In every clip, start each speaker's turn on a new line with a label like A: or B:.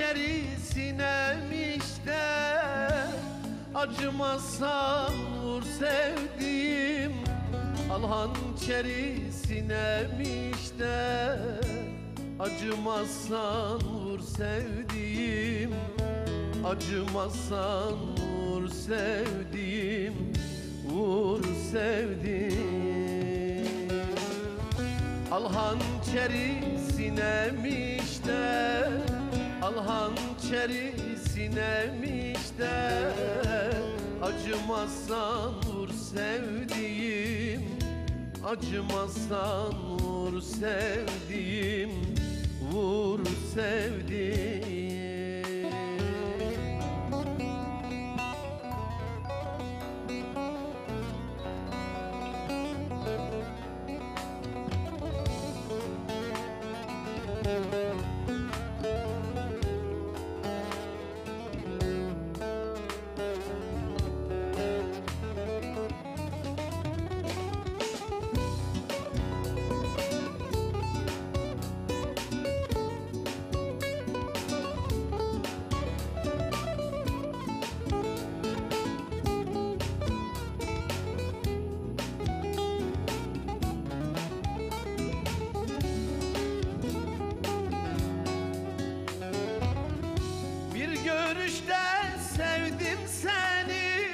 A: hançerisinem işte, acımazsan vur sevdiğim. Al hançerisinem işte, acımazsan vur sevdiğim. Acımazsan vur sevdiğim, vur sevdiğim. Al hançerisinem işte, al hançerisinem işte, acımazsan vur sevdiğim. Acımazsan vur sevdiğim, vur sevdiğim. Sevdim seni,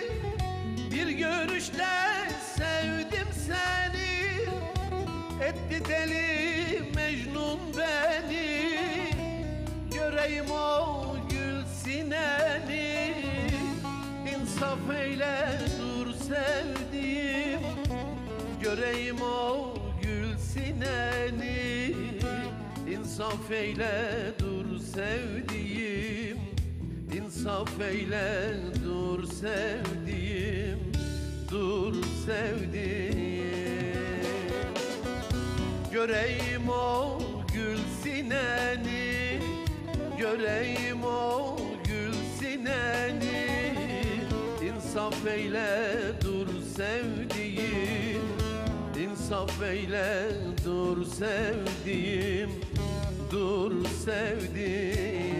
A: bir görüşte sevdim seni. Etti deli Mecnun beni, göreyim o gül sineni. İnsaf eyle dur sevdiğim, göreyim o gül sineni. İnsaf eyle dur sevdiğim, İnsaf eyle dur sevdiğim, dur sevdiğim. Göreyim o gül sineni, göreyim o gül sineni. İnsaf eyle dur sevdiğim, İnsaf eyle dur sevdiğim, dur sevdiğim.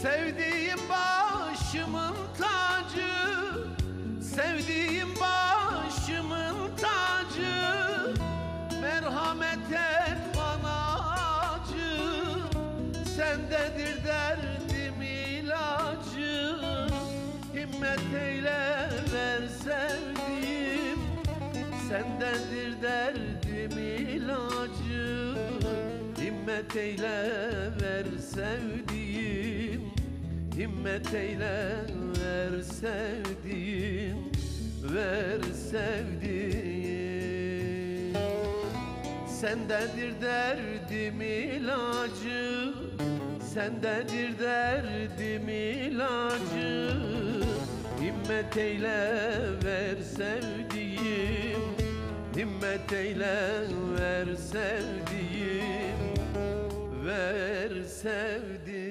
A: Sevdiğim başımın tacı, sevdiğim başımın tacı. Merhamet et bana acı, sendedir derdim ilacı. Himmet eyle ver sevdiğim, sendedir derdim ilacı. Himmet eyle ver sevdiğim, himmet eyle ver sevdiğim, ver sevdiğim. Sendedir derdim ilacı, sendedir derdim ilacı. Himmet eyle ver sevdiğim, himmet eyle ver sevdiğim, ver sevdiğim.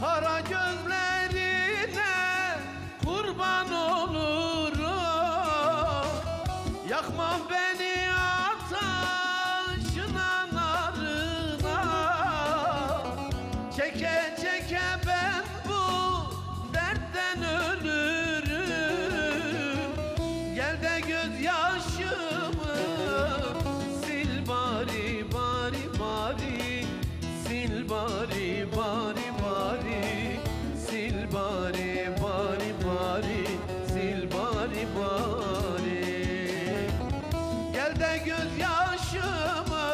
A: Kara gözlerine kurban olurum, yakma beni ata de gözyaşımı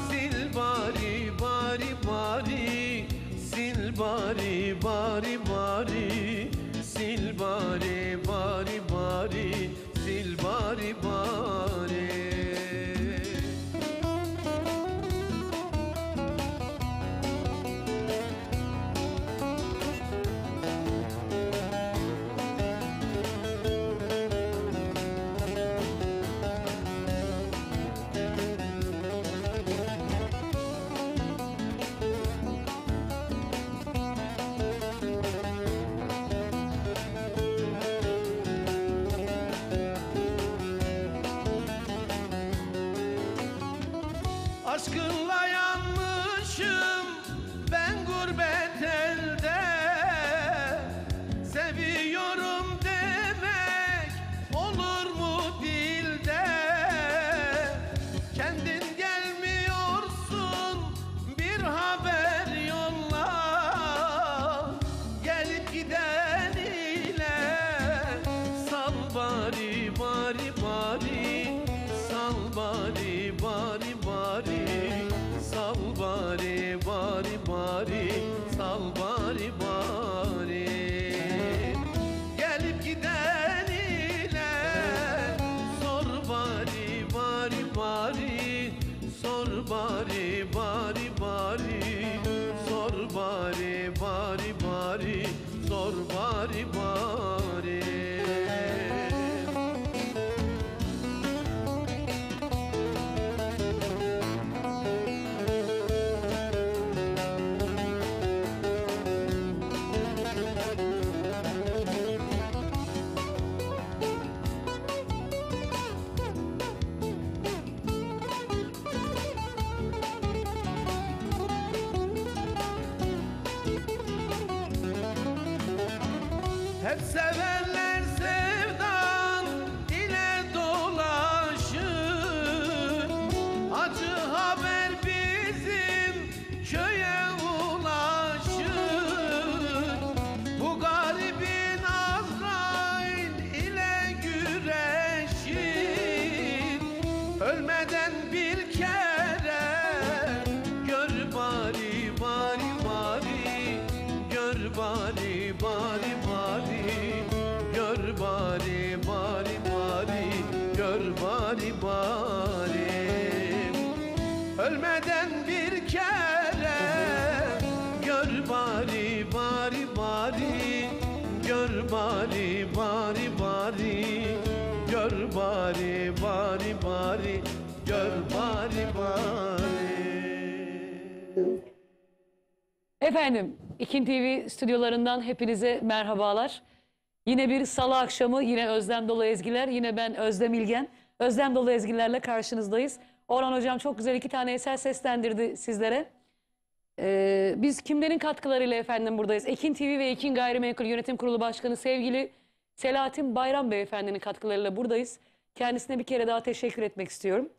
A: sil bari bari bari, sil bari bari bari, sil bari bari bari, sil bari bari. Aşkınla yanmışım ben gurbet elde, seviyorum demek olur mu dilde? Kendin gelmiyorsun bir haber yolla, gelip giden ile sal bari bari bari, sal bari bari bari, sal bari bari bari, sal bari bari. Gelip giden ile sor bari bari bari, sor bari bari bari, sor bari bari bari, sor bari bari. Hep severler sevdan ile dolaşır, acı haber bizim köye ulaşır. Bu garibin Azrail ile güreşir, ölmeden bir kere gör bari bari bari, gör bari bari bari, gör bari bari bari, gör bari bari. Ölmeden bir kere gör bari bari bari, gör bari bari bari, gör bari bari bari, gör bari bari.
B: Efendim, İkin TV stüdyolarından hepinize merhabalar. Yine bir salı akşamı, yine özlem dolu ezgiler, yine ben Özlem İlgen. Özlem dolu ezgilerle karşınızdayız. Orhan Hocam çok güzel 2 tane eser seslendirdi sizlere. Biz kimlerin katkılarıyla efendim buradayız? Ekin TV ve Ekin Gayrimenkul Yönetim Kurulu Başkanı sevgili Selahattin Bayram Beyefendinin katkılarıyla buradayız. Kendisine bir kere daha teşekkür etmek istiyorum.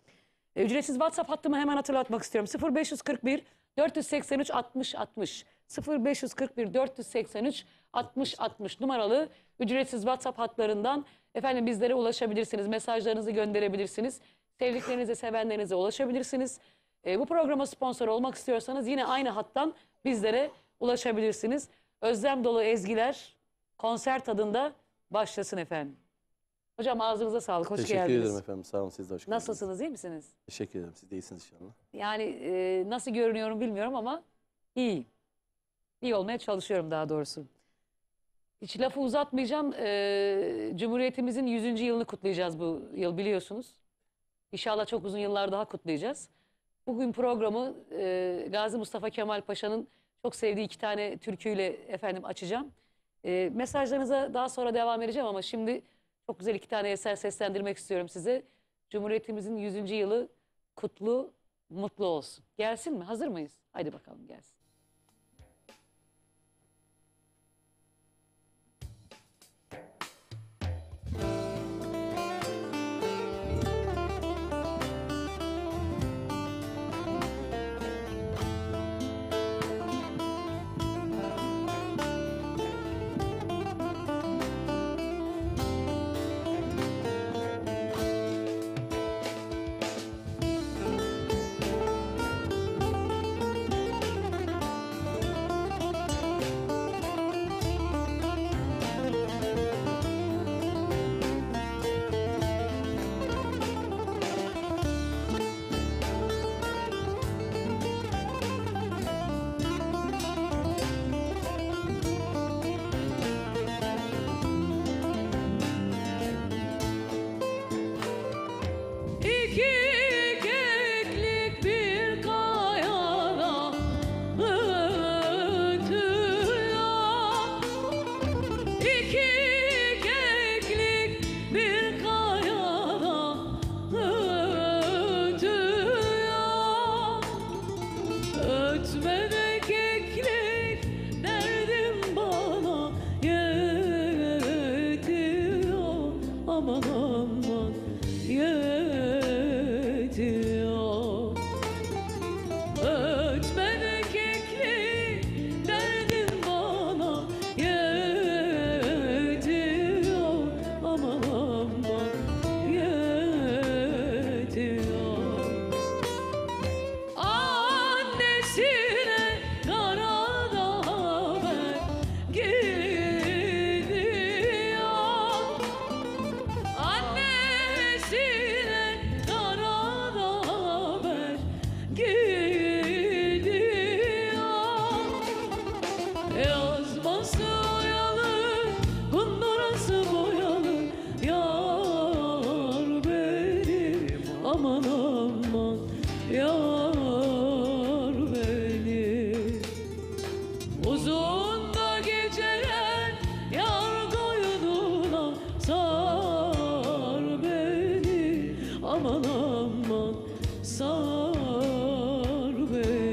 B: Ücretsiz WhatsApp hattımı hemen hatırlatmak istiyorum. 0541 483 60 60, 0541 483 60 60 numaralı ücretsiz WhatsApp hatlarından efendim bizlere ulaşabilirsiniz. Mesajlarınızı gönderebilirsiniz. Sevdiklerinize, sevenlerinize ulaşabilirsiniz. Bu programa sponsor olmak istiyorsanız yine aynı hattan bizlere ulaşabilirsiniz. Özlem dolu ezgiler konser tadında başlasın efendim. Hocam ağzınıza sağlık, hoş geldiniz.
C: Teşekkür ederim efendim, sağ olun, siz de hoş geldiniz.
B: Nasılsınız, iyi misiniz?
C: Teşekkür ederim, siz de iyisiniz inşallah.
B: Yani nasıl görünüyorum bilmiyorum ama iyiyim. İyi olmaya çalışıyorum daha doğrusu. Hiç lafı uzatmayacağım. Cumhuriyetimizin 100. yılını kutlayacağız bu yıl biliyorsunuz. İnşallah çok uzun yıllar daha kutlayacağız. Bugün programı Gazi Mustafa Kemal Paşa'nın çok sevdiği 2 tane türküyle efendim açacağım. Mesajlarınıza daha sonra devam edeceğim ama şimdi çok güzel 2 tane eser seslendirmek istiyorum size. Cumhuriyetimizin 100. yılı kutlu, mutlu olsun. Gelsin mi? Hazır mıyız? Haydi bakalım gelsin. aman aman yar beni. Uzun da geceler yar koynuna sar beni, aman aman sar beni.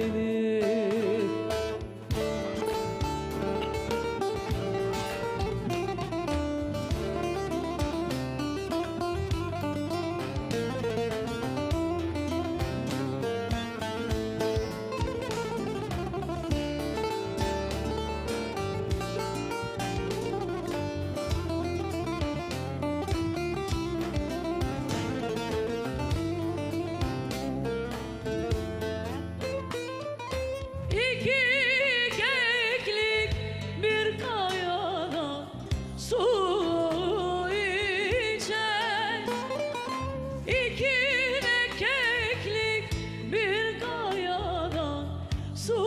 B: İki keklik bir kayada su içer. İki de keklik bir kayada su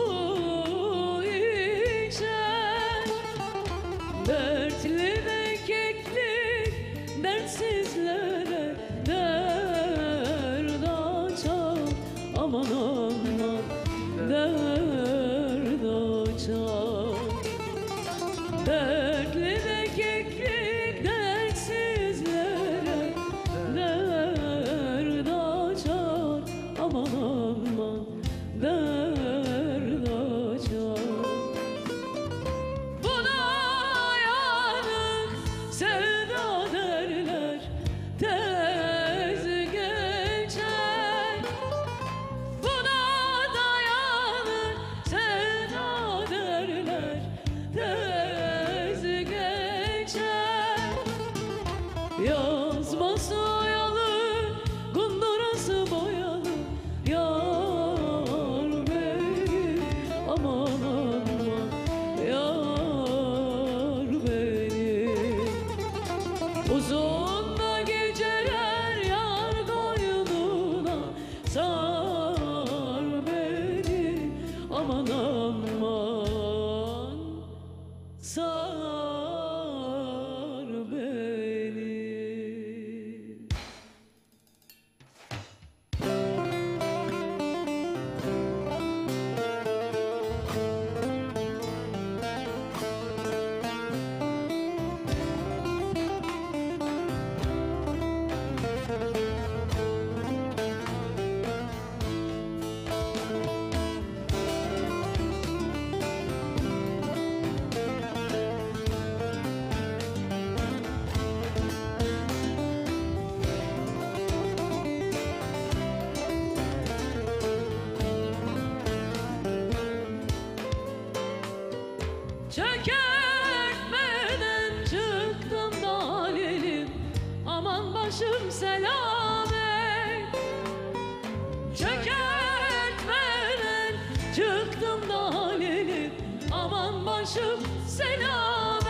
B: içer. Dertli de keklik dertsizlere dert açar, aman aman dert açar. Dertli de keklik dertsizlere dert açar, aman aman dert açar. Buna yanık sevda derler, tez geçer. Buna dayanır sevda derler, tez geçer. Yazması oyalı, kundurası boyalı yar beni, aman aman yar beni. Uzun da geceler yar koynuna sar beni, aman aman sar beni. Çökertmeden çıktım dalelim, aman başım selamet. Çökertmeden çıktım dalelim, aman başım selamet.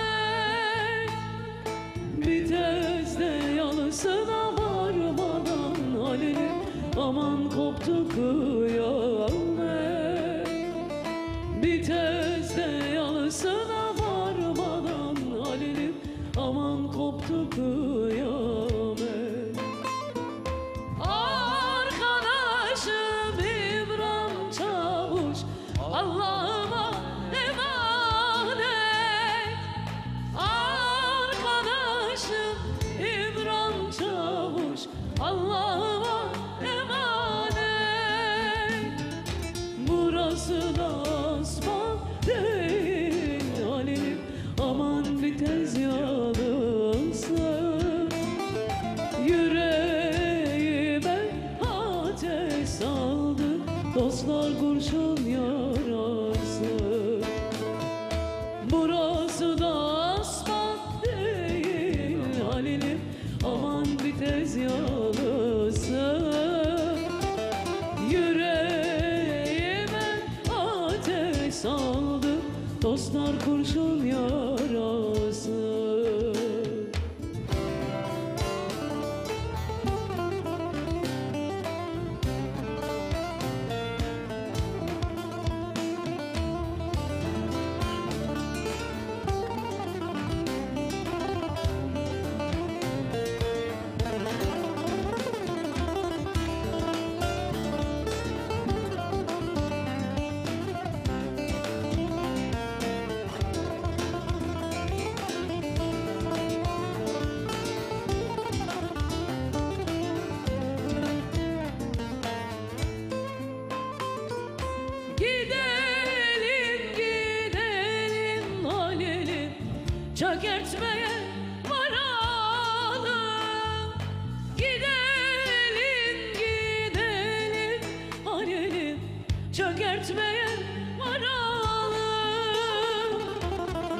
B: Bir tezde yalısına varmadan halelim, aman koptu kıyamet. Bir tezde yalısına varmadan halelim, aman koptu kıyamet. Arkadaşım İbrahim Çavuş Allah'ıma emanet. Arkadaşım İbrahim Çavuş Allah'ıma emanet. Burası da asfalt değil halelim, aman bir tez yalısı. Yüreğime ateş saldı, dostlar kurşun yarası. Burası da asfalt değil halelim, aman bir tez yalısı. Yüreğime ateş saldı, dostlar kurşun yarası.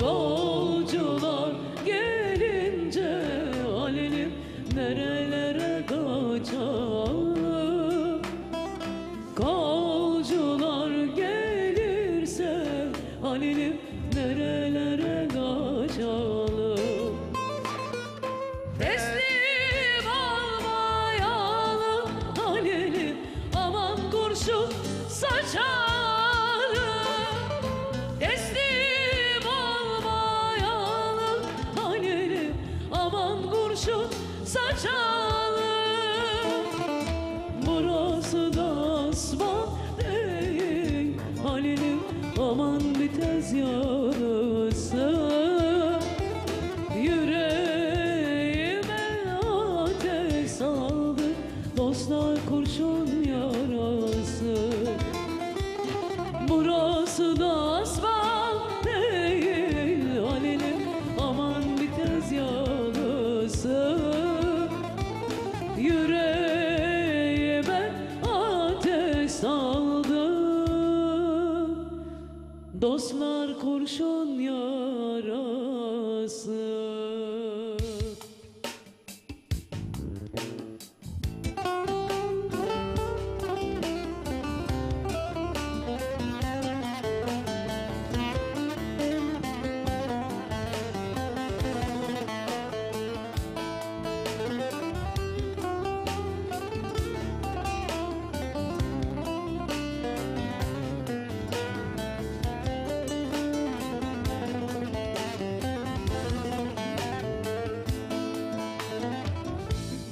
B: Golcular gelince alelim nerelere kaçalım. Golcular gelirse alelim nerelere kaçalım. Teslim almayalım alelim, aman kurşun saçalım. Teslim almayalım alelim, aman kurşun saçalım. Burası da asma değil alelim, aman bitez yarısı. Yüreğime ateş saldı dostlar kurşun yarası. Burası da asfalt değil alelim, aman bitez yarısı. Yüreğime ateş saldı dostlar kurşun yarası.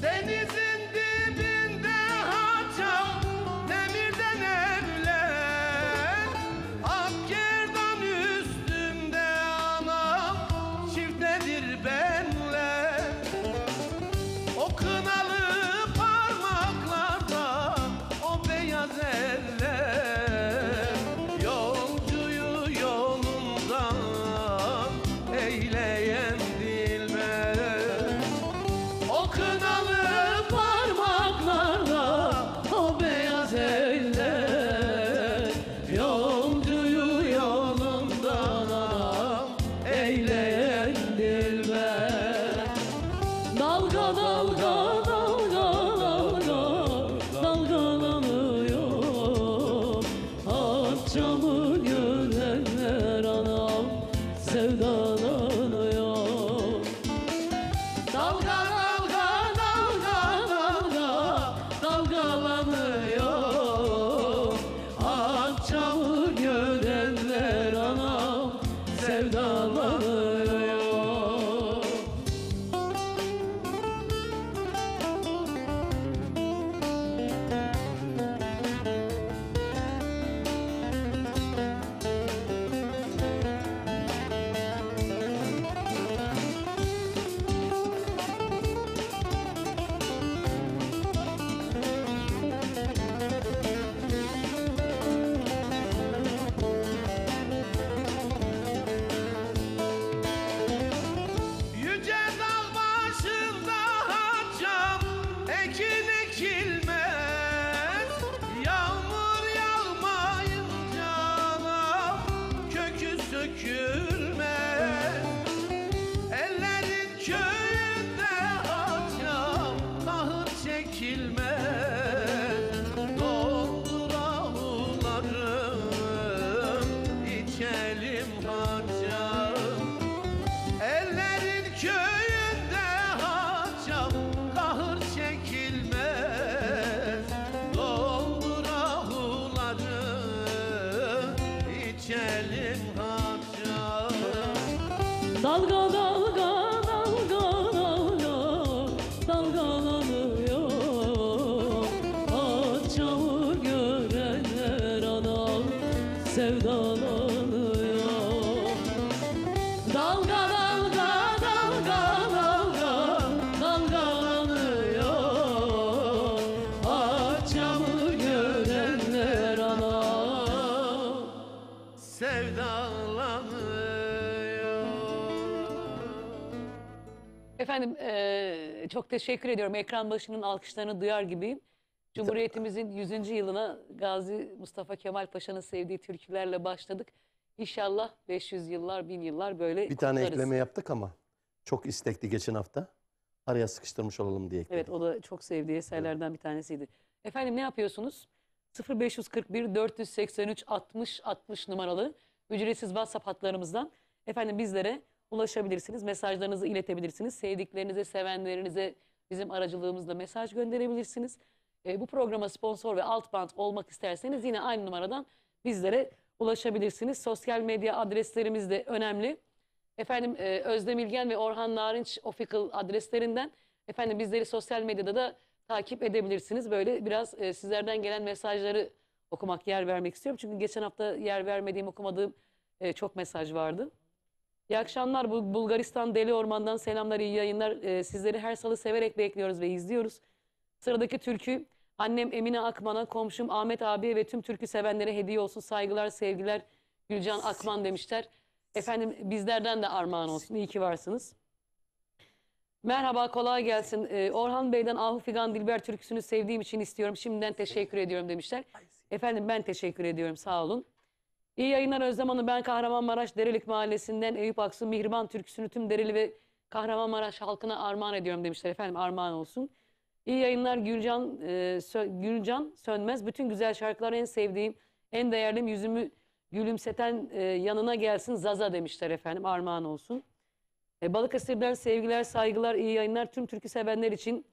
A: Denizin dibinde haçam, demirden evler. Akkerdan üstünde anam, çiftedir benler. O kınalı parmaklarda, o beyaz eller. Yolcuyu yolundan eyleyen dilber. O kınalı parmaklarda, o beyaz eller. Yolcuyu yolundan anam eyleyen dilber.
B: Dalga dalga dalga dalga dalgalanıyor. Akşamı görenler anam sevdalanıyor. Dalga dalga dalga dalga dalgalanıyor. Akşamı görenler anam sevdalanıyor.
A: Yüce dağ başında haçam, ekin ekilmez. Yağmur yağmayınca anam, kökü sökülmez. Ellerin köyünde haçam, kahır çekilmez. Doldur avularım, içelim haçam. Ellerin köyünde haçam, kahır çekilmez. Doldur ahuları, içelim haçam.
B: Dalga dalga dalga dalga dalgalanıyor. Akşamı görenler anam sevdalanıyor. Dalga dalga dalga dalga dalgalanıyor. Akşamı görenler anam
A: Sevdalanıyor.
B: Efendim çok teşekkür ediyorum. Ekran başının alkışlarını duyar gibiyim. Cumhuriyetimizin 100. yılına Gazi Mustafa Kemal Paşa'nın sevdiği türkülerle başladık. İnşallah 500 yıllar, 1000 yıllar böyle
C: Bir tane
B: kutlarız.
C: ekleme yaptık ama çok istekli geçen hafta. Araya sıkıştırmış olalım diye ekledik.
B: Evet, o da çok sevdiği eserlerden bir tanesiydi. Efendim ne yapıyorsunuz? 0541 483 60 60 numaralı ücretsiz WhatsApp hatlarımızdan efendim bizlere ulaşabilirsiniz. Mesajlarınızı iletebilirsiniz. Sevdiklerinize, sevenlerinize bizim aracılığımızla mesaj gönderebilirsiniz. Bu programa sponsor ve alt band olmak isterseniz yine aynı numaradan bizlere ulaşabilirsiniz. Sosyal medya adreslerimiz de önemli. Efendim Özlem İlgen ve Orhan Narinç Official adreslerinden efendim bizleri sosyal medyada da takip edebilirsiniz. Böyle biraz sizlerden gelen mesajları okumak, yer vermek istiyorum. Çünkü geçen hafta yer vermediğim, okumadığım çok mesaj vardı. İyi akşamlar. Bulgaristan Deli Orman'dan selamlar, iyi yayınlar. Sizleri her salı severek bekliyoruz ve izliyoruz. Sıradaki türkü annem Emine Akman'a, komşum Ahmet abiye ve tüm türkü sevenlere hediye olsun. Saygılar, sevgiler Gülcan Akman demişler. Efendim bizlerden de armağan olsun. İyi ki varsınız. Merhaba, kolay gelsin. Orhan Bey'den Ahu Figan Dilber türküsünü sevdiğim için istiyorum. Şimdiden teşekkür ediyorum demişler. Efendim ben teşekkür ediyorum, sağ olun. İyi yayınlar Özlem Hanım. Ben Kahramanmaraş Derelik Mahallesi'nden Eyüp Aksu Mihriban türküsünü tüm Dereli ve Kahramanmaraş halkına armağan ediyorum demişler. Efendim armağan olsun. İyi yayınlar Gülcan Sönmez. Bütün güzel şarkılar en sevdiğim, en değerlim, yüzümü gülümseten yanına gelsin Zaza demişler efendim. Armağan olsun. Balıkesir'den sevgiler, saygılar, iyi yayınlar. Tüm türkü sevenler için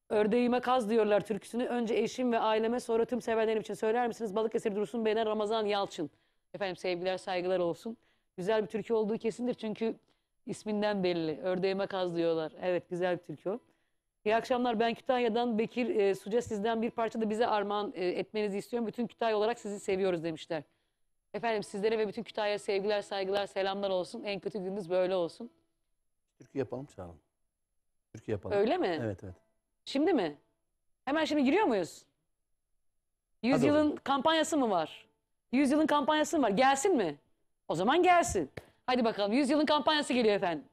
B: Ördeğime Kaz diyorlar türküsünü. Önce eşim ve aileme, sonra tüm sevenlerim için söyler misiniz? Balıkesir Dursun Bey'den Ramazan Yalçın. Efendim sevgiler, saygılar olsun. Güzel bir türkü olduğu kesindir çünkü isminden belli. Ördeğime Kaz diyorlar. Evet, güzel bir türkü o. İyi akşamlar. Ben Kütahya'dan Bekir Suca, sizden bir parça da bize armağan etmenizi istiyorum. Bütün Kütahya olarak sizi seviyoruz demişler. Efendim sizlere ve bütün Kütahya'ya sevgiler, saygılar, selamlar olsun. En kötü gününüz böyle olsun.
C: Türkü yapalım çağıralım. Türkü yapalım.
B: Öyle mi?
C: Evet evet.
B: Şimdi mi? Hemen şimdi giriyor muyuz? 100
C: Hadi
B: yılın
C: oğlum.
B: kampanyası mı var? 100 yılın kampanyası mı var? Gelsin mi? O zaman gelsin. Hadi bakalım, 100 yılın kampanyası geliyor efendim.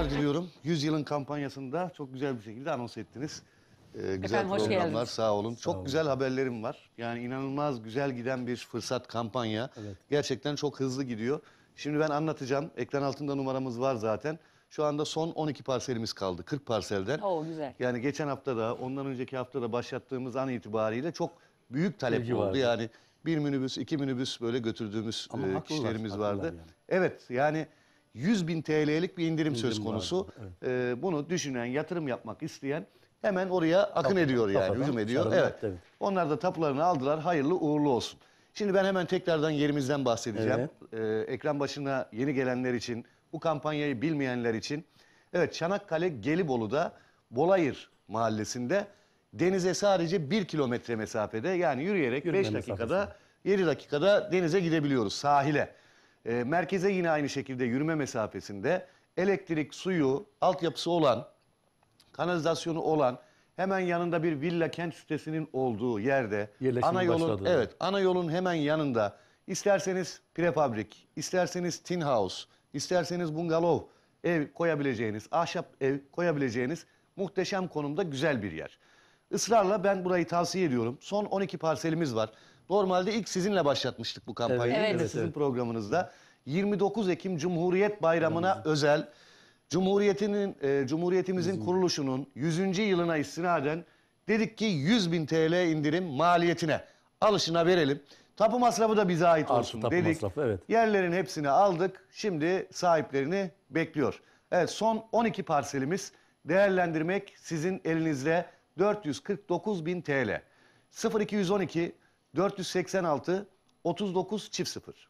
D: Diliyorum. 100 yılın kampanyasında çok güzel bir şekilde anons ettiniz. Güzel
B: Efendim, hoş
D: programlar,
B: geldiniz.
D: sağ olun. Çok
C: olun.
D: güzel haberlerim var. Yani inanılmaz güzel giden bir fırsat kampanya.
C: Evet.
D: Gerçekten çok hızlı gidiyor. Şimdi ben anlatacağım. Ekran altında numaramız var zaten. Şu anda son 12 parselimiz kaldı. 40 parselden.
B: Oo, güzel.
D: Yani geçen hafta da ondan önceki hafta da başlattığımız an itibariyle çok büyük talep
C: İlgi
D: oldu.
C: vardı.
D: Yani bir minibüs, iki minibüs böyle götürdüğümüz
C: Ama haklılar,
D: kişilerimiz
C: haklılar
D: vardı.
C: yani.
D: Evet, yani 100.000 TL'lik bir indirim söz
C: İndirim
D: konusu.
C: vardı,
D: Bunu düşünen, yatırım yapmak isteyen hemen oraya akın ediyor yani,
C: kafadan
D: hücum ediyor.
C: çarını
D: Evet.
C: attı, evet.
D: Onlar da tapularını aldılar. Hayırlı uğurlu olsun. Şimdi ben hemen tekrardan yerimizden bahsedeceğim. Ekran başına yeni gelenler için, bu kampanyayı bilmeyenler için. Evet, Çanakkale Gelibolu'da Bolayır mahallesinde denize sadece 1 kilometre mesafede, yani yürüyerek
C: Yürüme
D: 5 dakikada,
C: mesafesinde.
D: 7 dakikada denize gidebiliyoruz, sahile. Merkeze yine aynı şekilde yürüme mesafesinde, elektrik, suyu, altyapısı olan, kanalizasyonu olan, hemen yanında bir villa kent sitesinin olduğu yerde,
C: Yerleşimin başladığı.
D: evet, ana yolun hemen yanında, isterseniz prefabrik, isterseniz tin house, isterseniz bungalov ev koyabileceğiniz, ahşap ev koyabileceğiniz muhteşem konumda güzel bir yer. Israrla ben burayı tavsiye ediyorum. Son 12 parselimiz var. Normalde ilk sizinle başlatmıştık bu kampanyayı.
B: Evet.
D: Yine
B: Evet,
D: sizin
C: evet.
D: programınızda. 29 Ekim Cumhuriyet Bayramı'na özel, Cumhuriyetimizin kuruluşunun 100. yılına istinaden dedik ki 100.000 TL indirim maliyetine alışına verelim. Tapu masrafı da bize ait
C: Artı
D: olsun
C: tapu
D: dedik.
C: masrafı, evet.
D: Yerlerin hepsini aldık. Şimdi sahiplerini bekliyor. Evet, son 12 parselimiz, değerlendirmek sizin elinizde. 449.000 TL. 0212 486 39 çift 0.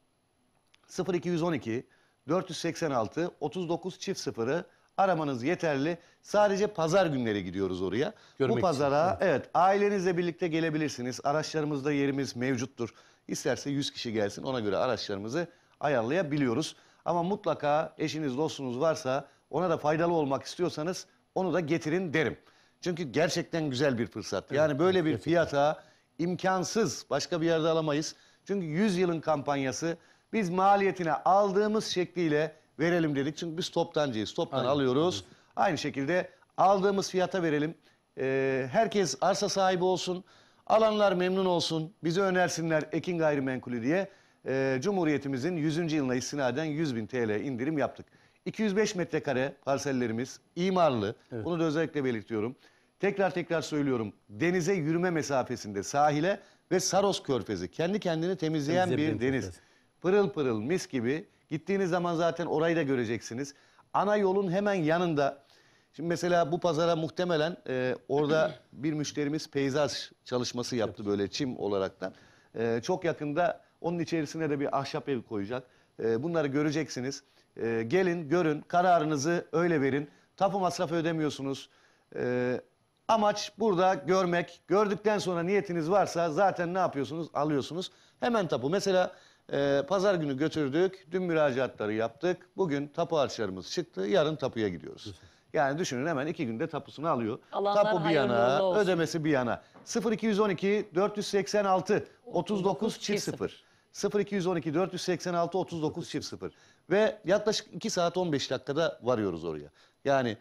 D: 0212 486 39 çift 0'ı aramanız yeterli. Sadece pazar günleri gidiyoruz oraya.
C: Görmek
D: Bu pazara
C: için,
D: evet, ailenizle birlikte gelebilirsiniz. Araçlarımızda yerimiz mevcuttur. İsterse 100 kişi gelsin, ona göre araçlarımızı ayarlayabiliyoruz. Ama mutlaka eşiniz, dostunuz varsa, ona da faydalı olmak istiyorsanız onu da getirin derim. Çünkü gerçekten güzel bir fırsat. Yani böyle bir fiyata imkansız, başka bir yerde alamayız. Çünkü 100 yılın kampanyası, biz maliyetine aldığımız şekliyle verelim dedik. Çünkü biz toptancıyız, toptan alıyoruz. Aynı şekilde aldığımız fiyata verelim. Herkes arsa sahibi olsun, alanlar memnun olsun, bizi önersinler Ekin Gayrimenkulü diye. Cumhuriyetimizin 100. yılına istinaden 100.000 TL indirim yaptık. 205 metrekare parsellerimiz, imarlı, bunu da özellikle belirtiyorum. Tekrar söylüyorum, denize yürüme mesafesinde, sahile ve Saros Körfezi, kendi kendini temizleyen bir deniz. Pırıl pırıl, mis gibi. Gittiğiniz zaman zaten orayı da göreceksiniz. Ana yolun hemen yanında. Şimdi mesela bu pazara muhtemelen orada bir müşterimiz peyzaj çalışması yaptı böyle çim olaraktan. Çok yakında onun içerisine de bir ahşap ev koyacak. Bunları göreceksiniz. Gelin, görün, kararınızı öyle verin. Tapu masrafı ödemiyorsunuz. Amaç burada görmek. Gördükten sonra niyetiniz varsa zaten ne yapıyorsunuz? Alıyorsunuz. Hemen tapu. Mesela pazar günü götürdük. Dün müracaatları yaptık. Bugün tapu harçlarımız çıktı. Yarın tapuya gidiyoruz. Yani düşünün, hemen 2 günde tapusunu alıyor.
B: Alanlar
D: Tapu bir
B: hayırlı
D: yana,
B: uğurlu olsun.
D: ödemesi bir yana. 0212 486 39 çift 0. 0212 486 39 çift 0. Ve yaklaşık 2 saat 15 dakikada varıyoruz oraya. Yani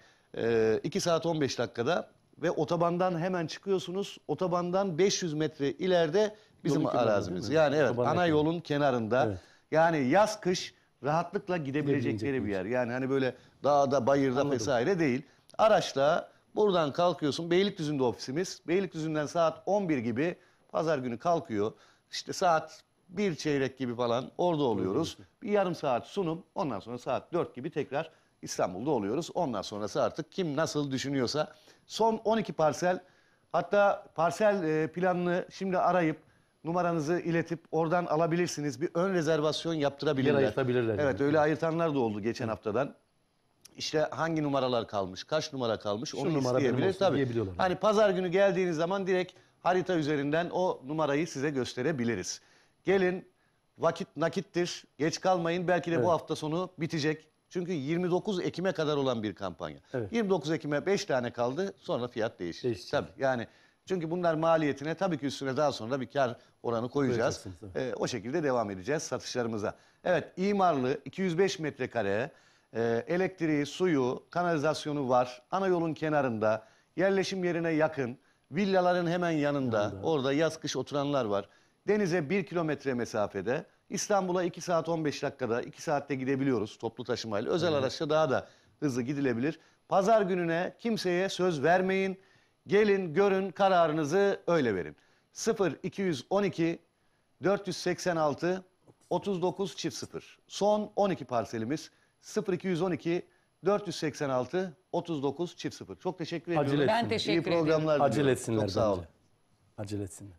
D: 2 saat 15 dakikada ve otobandan hemen çıkıyorsunuz. Otobandan 500 metre ileride bizim
C: Yolun kenarında
D: arazimiz.
C: değil mi?
D: Yani evet,
C: Otobanın
D: ana
C: kenarı.
D: yolun kenarında.
C: Evet.
D: Yani yaz kış rahatlıkla gidebilecekleri bir yer. Yani hani böyle dağda, bayırda vesaire değil. Araçla buradan kalkıyorsun. Beylikdüzü'nde ofisimiz. Beylikdüzü'nden saat 11 gibi pazar günü kalkıyor. İşte saat 1 çeyrek gibi falan orada oluyoruz. Bir yarım saat sunum. Ondan sonra saat 4 gibi tekrar İstanbul'da oluyoruz. Ondan sonrası artık kim nasıl düşünüyorsa. Son 12 parsel, hatta parsel planını şimdi arayıp numaranızı iletip oradan alabilirsiniz. Bir ön rezervasyon yaptırabilirler.
C: Yer ayırtabilirler
D: Evet,
C: yani.
D: öyle ayırtanlar da oldu geçen haftadan. İşte hangi numaralar kalmış, kaç numara kalmış, onu
C: numara benim
D: isteyebilir.
C: olsun
D: Tabii.
C: diyebiliyorlar.
D: Hani pazar günü geldiğiniz zaman direkt harita üzerinden o numarayı size gösterebiliriz. Gelin, vakit nakittir, geç kalmayın. Belki de bu hafta sonu bitecek. Çünkü 29 Ekim'e kadar olan bir kampanya.
C: Evet.
D: 29 Ekim'e 5 tane kaldı, sonra fiyat değişir.
C: Değişecek.
D: Tabii yani, çünkü bunlar maliyetine tabii ki üstüne daha sonra bir kar oranı koyacağız.
C: Koyacaksınız,
D: O şekilde devam edeceğiz satışlarımıza. Evet, imarlı 205 metrekare, elektriği, suyu, kanalizasyonu var. Ana yolun kenarında, yerleşim yerine yakın, villaların hemen yanında. Orada yaz kış oturanlar var. Denize 1 kilometre mesafede. İstanbul'a 2 saat 15 dakikada, 2 saatte gidebiliyoruz toplu taşımayla. Özel araçla daha da hızlı gidilebilir. Pazar gününe kimseye söz vermeyin. Gelin, görün, kararınızı öyle verin. 0212 486 39 çift 0. Son 12 parselimiz 0212 486 39 çift 0. Çok teşekkür ediyorum.
C: Acele
B: Ben
C: etsinler.
B: teşekkür
D: İyi
B: ederim.
D: programlar
C: Acele
D: diliyorum.
C: etsinler
D: Çok sağ olun.
C: bence. Acele etsinler.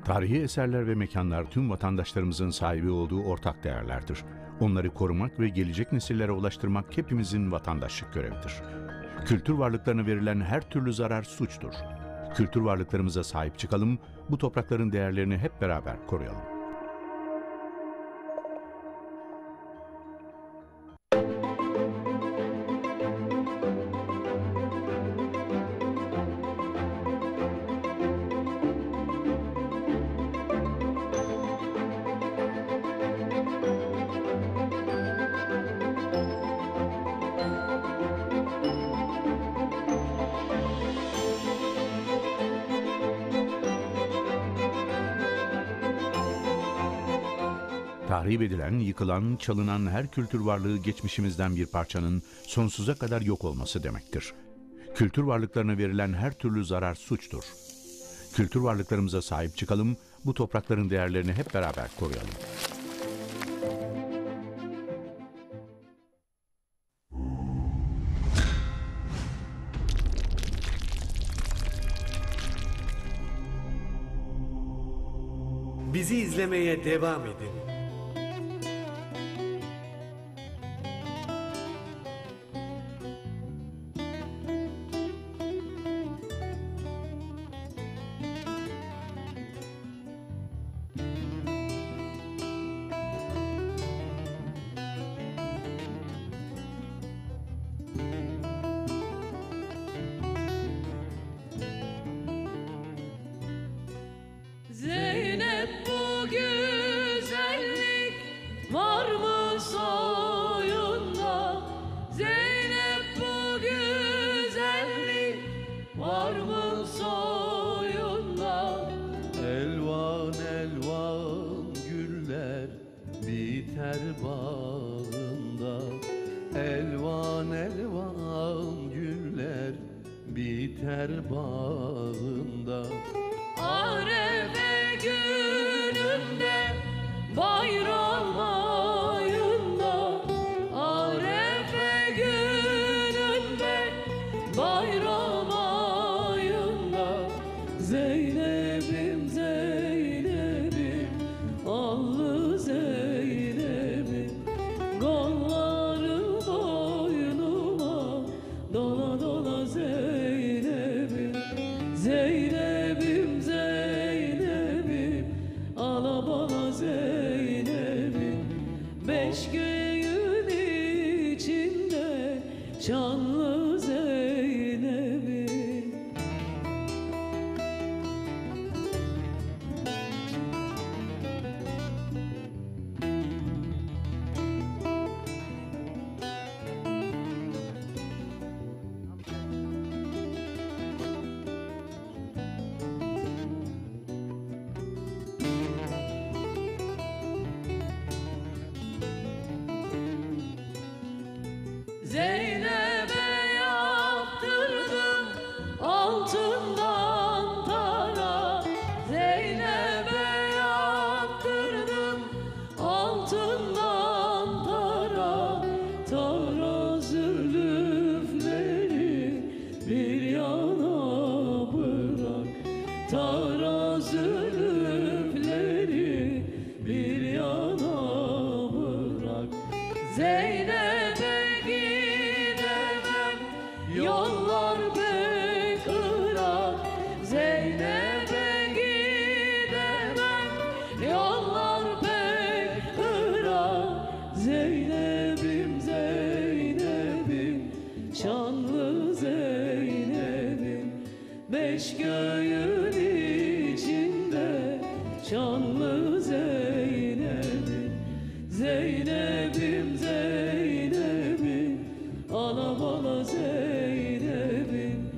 E: Tarihi eserler ve mekanlar tüm vatandaşlarımızın sahibi olduğu ortak değerlerdir. Onları korumak ve gelecek nesillere ulaştırmak hepimizin vatandaşlık görevidir. Kültür varlıklarına verilen her türlü zarar suçtur. Kültür varlıklarımıza sahip çıkalım, bu toprakların değerlerini hep beraber koruyalım. Tahrip edilen, yıkılan, çalınan her kültür varlığı geçmişimizden bir parçanın sonsuza kadar yok olması demektir. Kültür varlıklarına verilen her türlü zarar suçtur. Kültür varlıklarımıza sahip çıkalım, bu toprakların değerlerini hep beraber koruyalım.
F: Bizi izlemeye devam edin.
B: Zeynep bu güzellik var mı soyunda? Zeynep bu güzellik var mı soyunda?
A: Elvan elvan güller biter bağında. Elvan elvan güller biter bağında.
B: Arefe gününde bayram ayında, Arefe gününde bayram ayında, Zeynep'im Zeynep'im allı Zeynep'im, kolları boynuma dola dola Zeynep'im, Zeynep'im Zeynep'im ala bana Zeynep'im, beş göğün içinde şanlı Zeynep'im. Zeynep'e yaptırdım altından tara, Zeynep'e yaptırdım altından tara, tara zülüfleri bir yana bırak, tara zülüfleri bir yana bırak. Zeynep'e gidemem, yollar pek ırak. Zeynep'e gidemem, yollar pek ırak. Zeynep'im Zeynep'im şanlı Zeynep'im, beş göğün içinde şanlı Zeynep'im, Zeynep'im Zeynep'im ala bana Zeynep'im,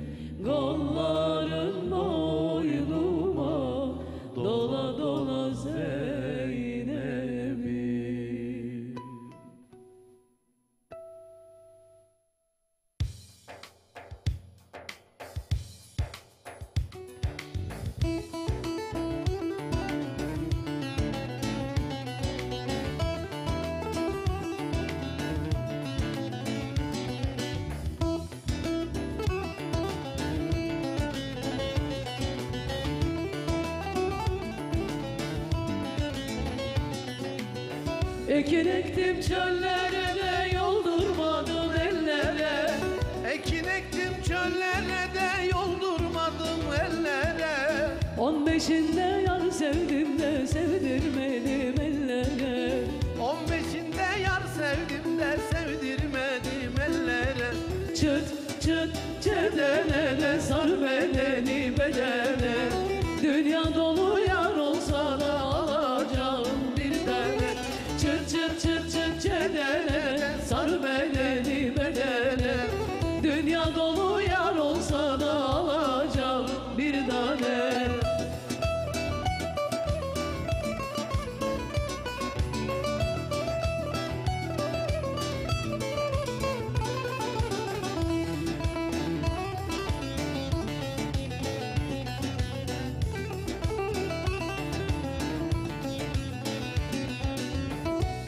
B: kolların boynuma dola dola Zeynep'im. Ekin ektim çöllere de yoldurmadın ellere.
A: Ekin ektim çöllere de yoldurmadım ellere.
B: 15'inde yar sevdim de sevdirmedim ellere.
A: 15'inde yar sevdim de sevdirmedim ellere.
B: Çıt çıt çedene de sar bedeni bedene. Dünya dolu yar olsa da alacağım bir tane. Çıt çıt çıt çıt çedene de sar bedeni bedene. Dünya dolu yar olsa da alacağım bir tane.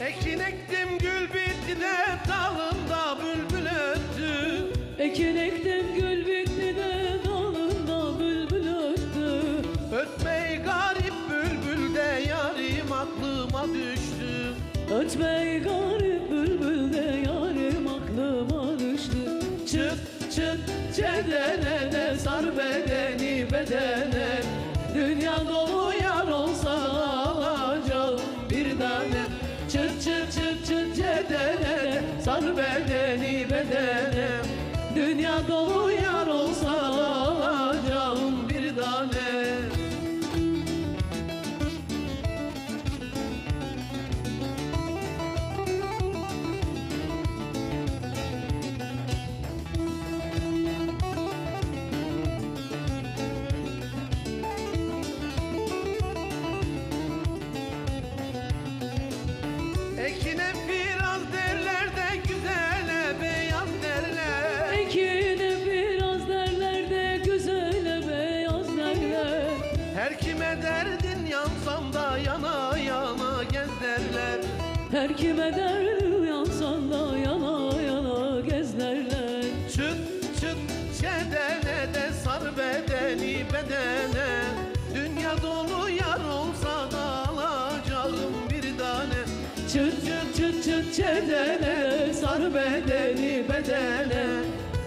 A: Ekin ektim gül bitti de dalında. çedene de sar bedeni bedene. Dünya dolu yar olsa alacağım bir tane. Çıt çıt çıt çıt çedene de sar bedeni bedene. Dünya dolu yar olsa alacağım bir tane. Ekine biraz derler de güzele beyaz derler.
B: Ekine biraz derler de güzele beyaz derler.
A: Her kime derdin yansam da yana yana gez derler.
B: Her kime derdim yansan da yana yana gez derler.
A: Çıt çıt çedene de sar bedeni bedene. Dünya dolu yar olsa da alacağım bir tane. Çıt çıt çıt çıt çedene sar bedeni bedene.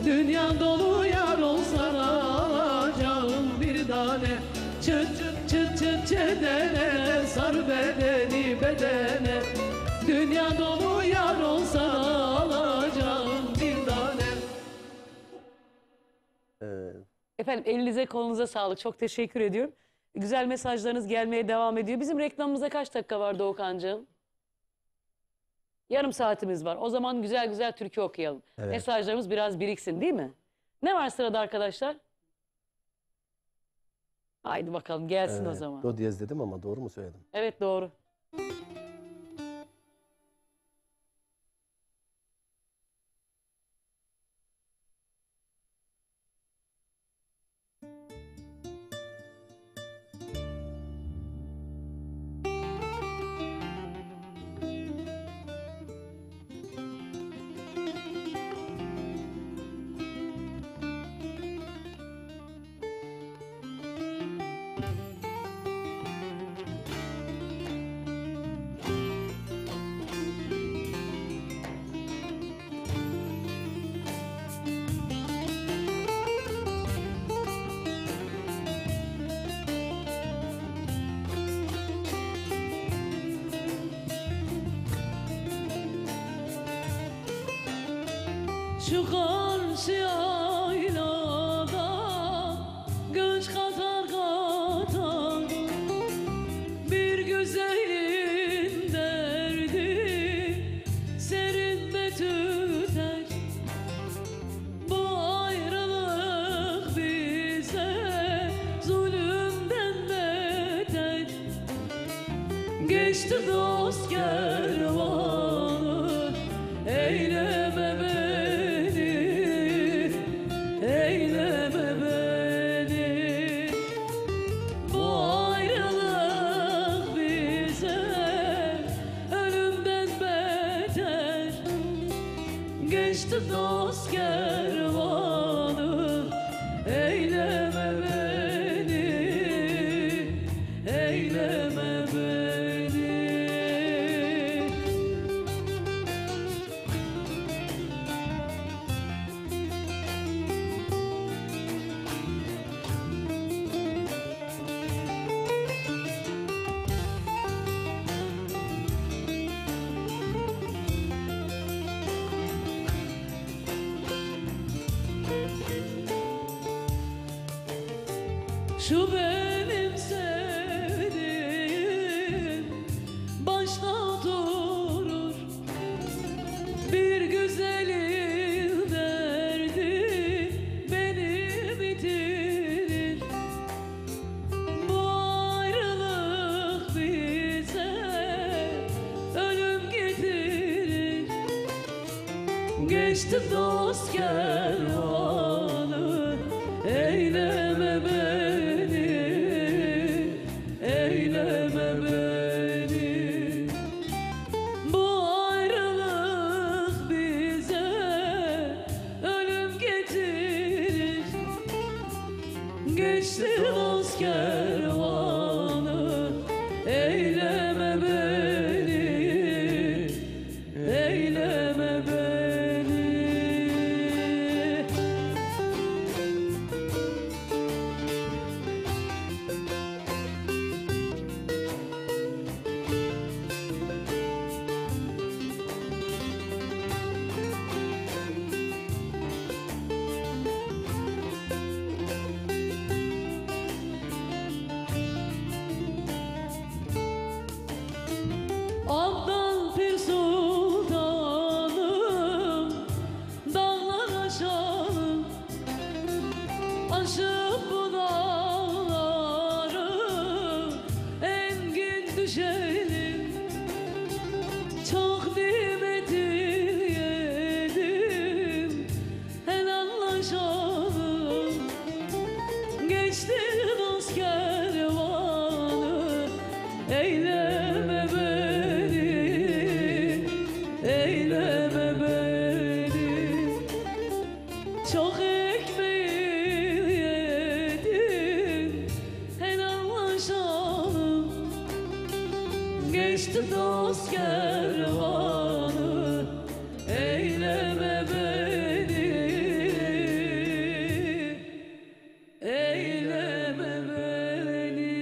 A: Dünya dolu yar olsa da alacağım bir tane. Çıt çıt çıt çıt çedene sar bedeni bedene. Dünya dolu yar olsa da alacağım bir tane.
B: Efendim elinize kolunuza sağlık. Çok teşekkür ediyorum. Güzel mesajlarınız gelmeye devam ediyor. Bizim reklamımıza kaç dakika var Doğukancığım? Yarım saatimiz var. O zaman güzel güzel türkü okuyalım.
C: Evet.
B: Mesajlarımız biraz biriksin değil mi? Ne var sırada arkadaşlar? Haydi bakalım gelsin o zaman.
C: Do diyez dedim ama doğru mu söyledim?
B: Evet doğru.
G: Şu karşı yaylada göç katar katar bir güzelin derdi serinde tüter. Bu ayrılık bize zulümden beter. Geçti dost kervanı eyleme beni, eyleme beni. Bu ayrılık bize ölümden beter. Geçti dost kervanı eyleme beni, eyleme beni. Şu benim sevdiğim başta oturur, bir güzelin derdi beni bitirir. Bu ayrılık bize ölüm getirir. Geçti dost kervanı eyleme beni, eyleme beni. Bu ayrılık bize ölüm getirir. Geçti dost kervanı eyleme beni, eyleme beni. eyleme beni, eyleme beni.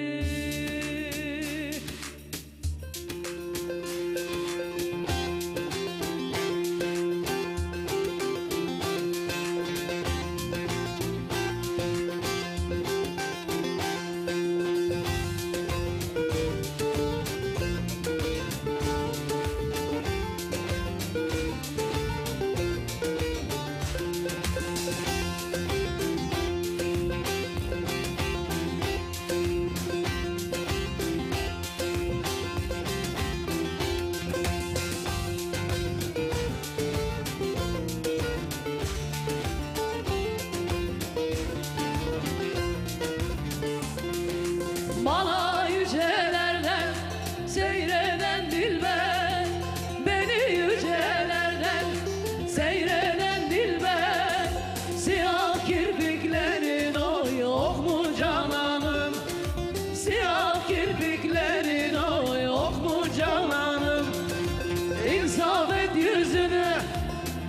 G: Bana yücelerden seyreden dilber, beni yücelerden seyreden dilber, siyah kirpiklerin o yok mu cananım, siyah kirpiklerin o yok mu cananım, insaf et yüzünü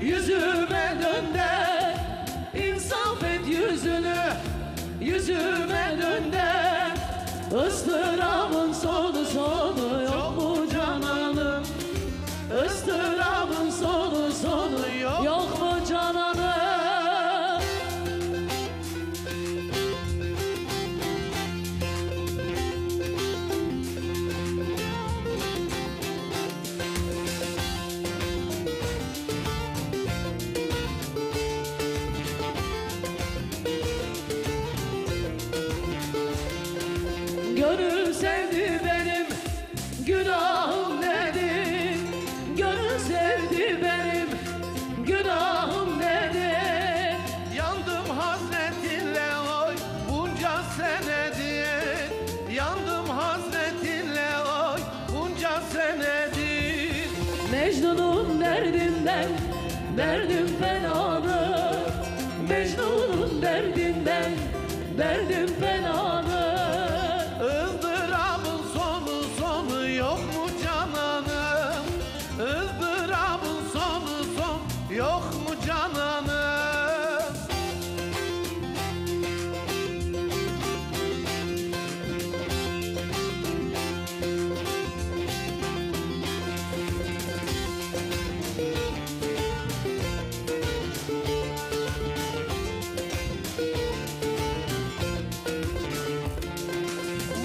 G: yüzüme dönder, insaf et yüzünü yüzüme dönder. Istırabın sonu yok mu cananım? Istırabın sonu yok mu cananım? Gönül sevdi benim, günahım nedir? Gönül sevdi benim, günahım nedir?
A: Yandım hasretinle oy bunca senedir. Yandım hasretinle oy bunca senedir.
G: Mecnun'un derdinden, derdim fenadır. Mecnun'un derdinden, derdim fenadır.
A: Izdırabın sonu yok mu cananım? Izdırabın sonu yok mu cananım?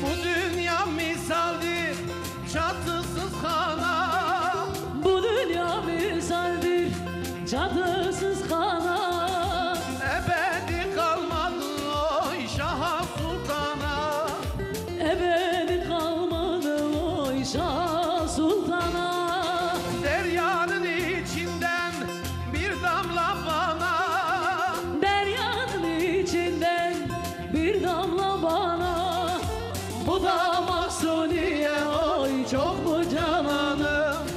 A: Bu dünya misaldir çatısız hana.
G: Bu dünya misaldir, cadısız kana.
A: Ebedi kalmadı oy Şah Sultan'a.
G: Ebedi kalmadı oy Şah Sultan'a.
A: Deryanın içinden bir damla bana.
G: Deryanın içinden bir damla bana. Bu da Mahsuniye oy çok mu cananım?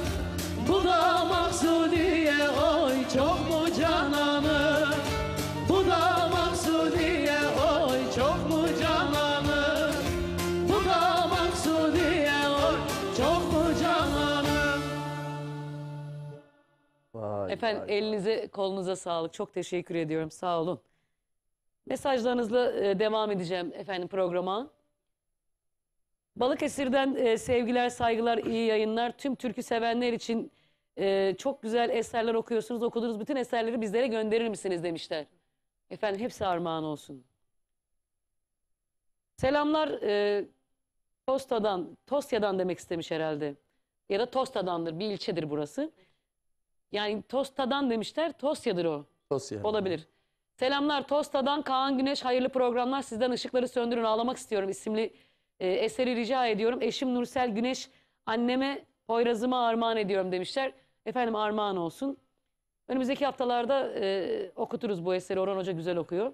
G: Bu da Mahsuniye oy çok mu cananım? Bu da Mahsuniye oy çok mu cananım? Bu da Mahsuniye oy çok mu cananım?
C: Vay,
B: Efendim
C: vay.
B: elinize kolunuza sağlık. Çok teşekkür ediyorum. Sağ olun. Mesajlarınızla devam edeceğim efendim programa. Balıkesir'den sevgiler, saygılar, iyi yayınlar. Tüm türkü sevenler için çok güzel eserler okuyorsunuz. Okuduğunuz bütün eserleri bizlere gönderir misiniz demişler. Efendim hepsi armağan olsun. Selamlar Tosya'dan demek istemiş herhalde. Ya da Tosta'dandır. Bir ilçedir burası. Yani Tosta'dan demişler. Tosya'dır o.
C: Dosya.
B: Olabilir. Selamlar Tosta'dan Kaan Güneş. Hayırlı programlar. Sizden ışıkları söndürün ağlamak istiyorum isimli eseri rica ediyorum. Eşim Nursel Güneş anneme Poyraz'ıma armağan ediyorum demişler. Efendim armağan olsun. Önümüzdeki haftalarda okuturuz bu eseri. Orhan Hoca güzel okuyor.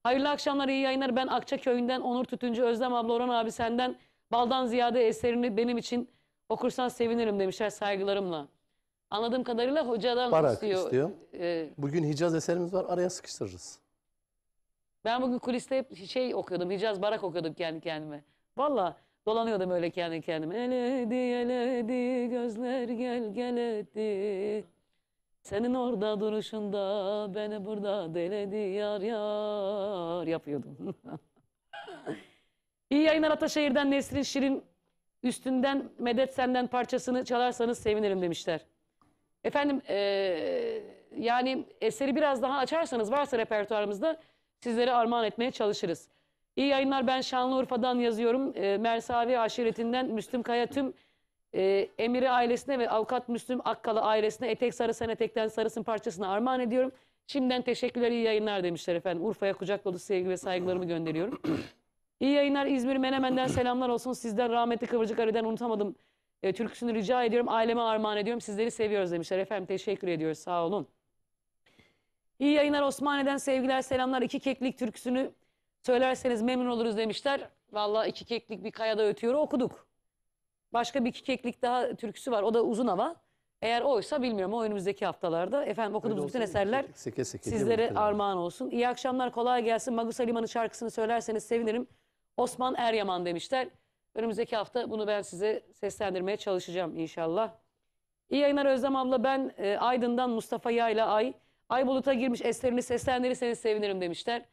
B: Hayırlı akşamlar, iyi yayınlar. Ben Akçaköy'ünden Onur Tütüncü. Özlem abla, Orhan abi senden baldan ziyade eserini benim için okursan sevinirim demişler saygılarımla. Anladığım kadarıyla hocadan
C: Barak istiyor.
B: E,
C: Bugün Hicaz eserimiz var. Araya sıkıştırırız.
B: Ben bugün kuliste hep şey okuyordum. Hicaz Barak okuyordum kendi kendime. Valla dolanıyordum öyle kendi kendime. Eledi eledi gözler gel geledi. Senin orada duruşunda beni burada deledi yar yar yapıyordum. İyi yayınlar Ataşehir'den Nesrin Şirin. Üstünden Medet Senden parçasını çalarsanız sevinirim demişler. Efendim yani eseri biraz daha açarsanız varsa repertuarımızda sizlere armağan etmeye çalışırız. İyi yayınlar, ben Şanlıurfa'dan yazıyorum. Mersavi aşiretinden Müslüm Kaya tüm Emiri ailesine ve avukat Müslüm Akkalı ailesine Etek Sarı Sen Etekten Sarısın parçasını armağan ediyorum. Şimdiden teşekkürler, iyi yayınlar demişler efendim. Urfa'ya kucak dolu sevgi ve saygılarımı gönderiyorum. İyi yayınlar, İzmir Menemen'den selamlar olsun. Sizden rahmetli Kıvırcık Ali'den unutamadım türküsünü rica ediyorum. Aileme armağan ediyorum. Sizleri seviyoruz demişler efendim. Teşekkür ediyoruz, sağ olun. İyi yayınlar, Osmaniye'den sevgiler selamlar. İki Keklik türküsünü söylerseniz memnun oluruz demişler. Vallahi iki Keklik bir kayada ötüyor'u okuduk. Başka bir iki Keklik daha türküsü var. O da uzun hava. Eğer oysa bilmiyorum, o önümüzdeki haftalarda. Efendim okuduğumuz bütün eserler sizlere armağan olsun. İyi akşamlar, kolay gelsin. Magusa Limanı şarkısını söylerseniz sevinirim. Osman Eryaman demişler. Önümüzdeki hafta bunu ben size seslendirmeye çalışacağım inşallah. İyi yayınlar Özlem abla, ben Aydın'dan Mustafa Yayla Ay. Ay buluta girmiş eserini seslendirirseniz sevinirim demişler.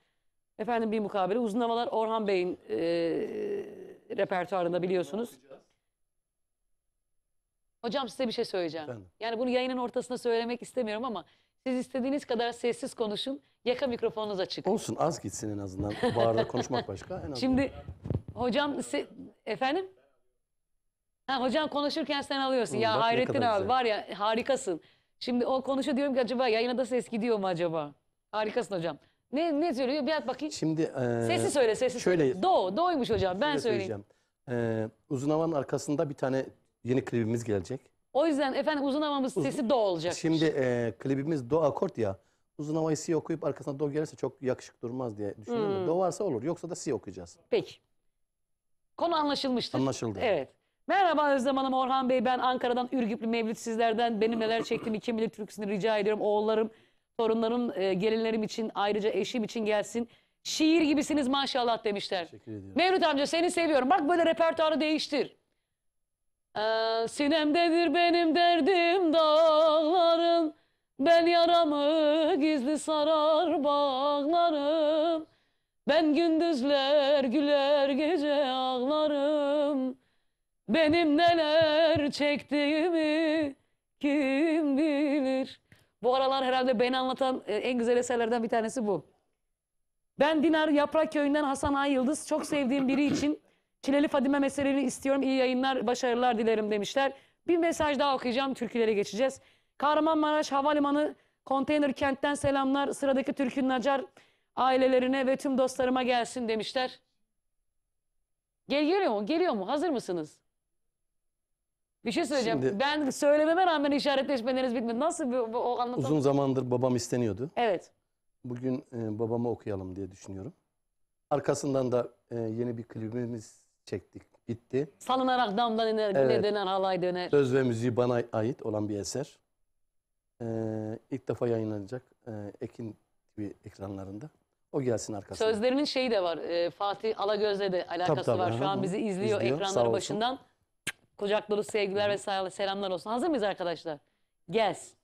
B: Efendim bir mukabele. Uzun havalar Orhan Bey'in repertuarında biliyorsunuz. Hocam size bir şey söyleyeceğim.
C: Efendim?
B: Yani bunu yayının ortasında söylemek istemiyorum ama siz istediğiniz kadar sessiz konuşun. Yaka mikrofonunuz açık.
C: Olsun, az gitsin en azından. Bağırarak konuşmak başka. En azından.
B: Şimdi hocam efendim? Ha, hocam konuşurken sen alıyorsun. Ya
C: bak ne
B: Hayrettin
C: kadar
B: abi
C: güzel.
B: var ya, harikasın. Şimdi o konuşuyor, diyorum ki acaba yayına da ses gidiyor mu acaba? Harikasın hocam. Ne söylüyor? Bir at bakayım.
C: Şimdi
B: Sesi söyle, sesi
C: şöyle-
B: söyle. Doğuymuş hocam, ben
C: şöyle
B: söyleyeyim.
C: söyleyeceğim. Uzun havanın arkasında bir tane yeni klibimiz gelecek.
B: O yüzden efendim uzun havamız sesi do olacak.
C: Şimdi klibimiz do akort ya. Uzun havayı si okuyup arkasına do gelirse çok yakışık durmaz diye düşünüyorum. Do varsa olur. Yoksa da si okuyacağız.
B: Peki. Konu anlaşılmıştır.
C: Anlaşıldı.
B: Evet. Merhaba Özlem Hanım, Orhan Bey, ben Ankara'dan Ürgüplü Mevlüt, sizlerden benim neler çektiğimi kim bilir türküsünü rica ediyorum. Oğullarım, torunlarım, gelinlerim için, ayrıca eşim için gelsin. Şiir gibisiniz maşallah demişler.
C: Teşekkür ediyorum.
B: Mevlüt amca seni seviyorum. Bak böyle repertuarı değiştir. Sinemdedir benim derdim dağlarım. Ben yaramı gizli sarar bağlarım. Ben gündüzler güler gece ağlarım. Benim neler çektiğimi kim bilir. Bu aralar herhalde beni anlatan en güzel eserlerden bir tanesi bu. Ben Dinar Yaprak Köyü'nden Hasan Ay Yıldız. Çok sevdiğim biri için Çileli Fadime meselelerini istiyorum. İyi yayınlar, başarılar dilerim demişler. Bir mesaj daha okuyacağım, türkülere geçeceğiz. Kahramanmaraş Havalimanı Konteyner Kent'ten selamlar. Sıradaki türkünün Acar ailelerine ve tüm dostlarıma gelsin demişler. Geliyor mu? Geliyor mu? Hazır mısınız? Bir şey söyleyeceğim.
C: Şimdi-
B: Ben söylememe rağmen işaretleşmeleriniz bitmedi. Nasıl o anlatalım?
C: Uzun zamandır babam isteniyordu.
B: Evet.
C: Bugün babama okuyalım diye düşünüyorum. Arkasından da yeni bir klibimiz çektik. Bitti.
B: Salınarak damdan iner, güle
C: Evet.
B: döner, halay döner.
C: Söz ve müziği bana ait olan bir eser. İlk defa yayınlanacak Ekin TV ekranlarında. O gelsin arkasından.
B: Sözlerinin şeyi de var. Fatih Alagöz'le de alakası
C: Tabii,
B: var. Şu
C: aha,
B: an bizi izliyor
C: izliyor, sağ
B: ekranları
C: olsun.
B: başından. Kucak dolu sevgiler ve selamlar olsun. Hazır mıyız arkadaşlar? Gelsin.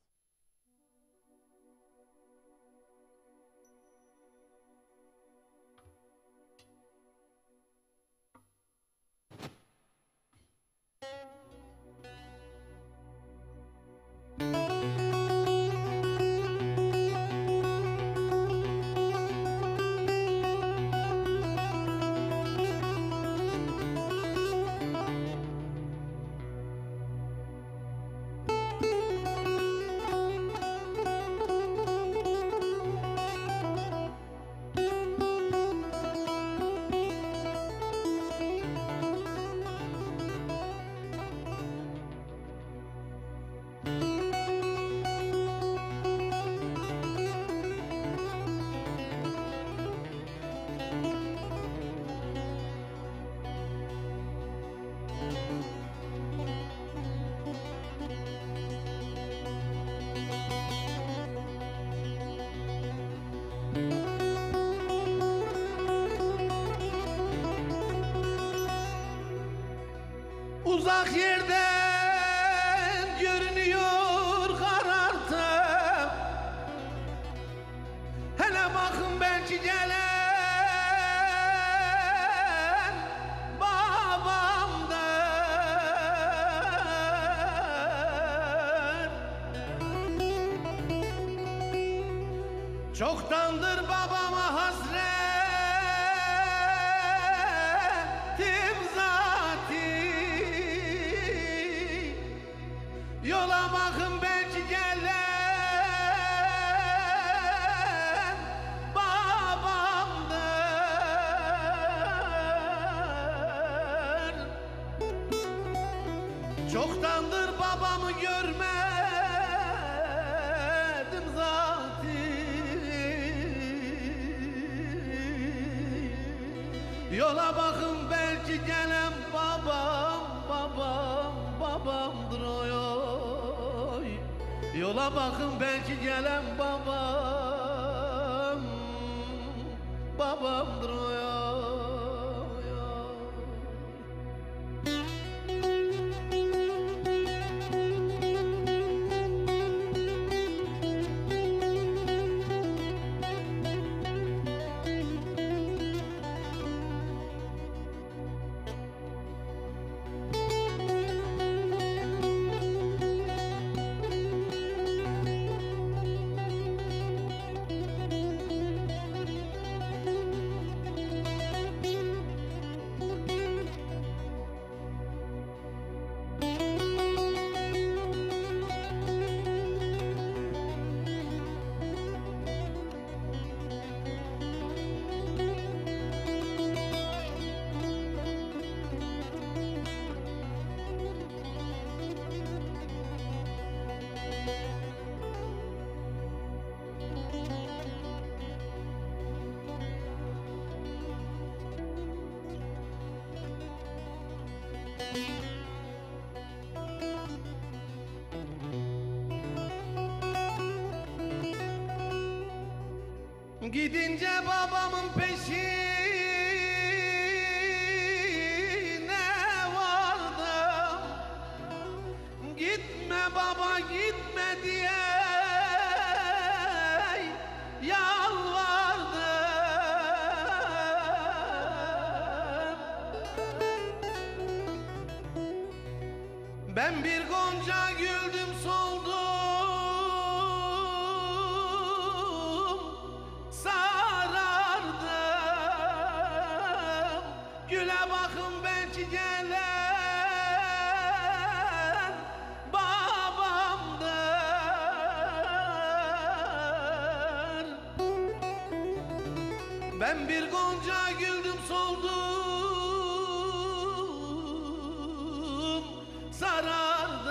A: Uzak yerden görünüyor karartı Çoktandır babama hasretim zati. Yola bakın belki gelen babamdır. Çoktandır babamı görmedim zati. Yola bakın belki gelen babamdır oy oy. Yola bakın belki gelen babamdır oy oy. Gidince babamın peşine vardım. Gitme baba gitme diye yalvardım. Ben bir gonca güldüm soldum. Güle bakın belki gelen babamdır. Ben bir gonca güldüm soldum sarardım.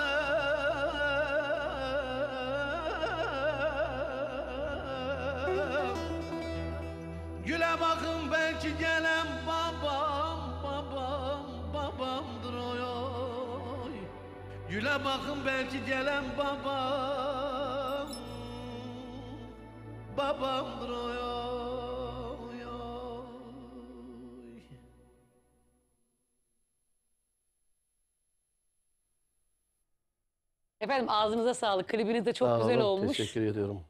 A: Güle bakın belki gelen babamdır oy oy. Güle bakın belki gelen babamdır oy oy oy.
B: Efendim ağzınıza sağlık. Klibiniz de çok
C: Sağ
B: güzel
C: olun,
B: olmuş.
C: teşekkür ediyorum.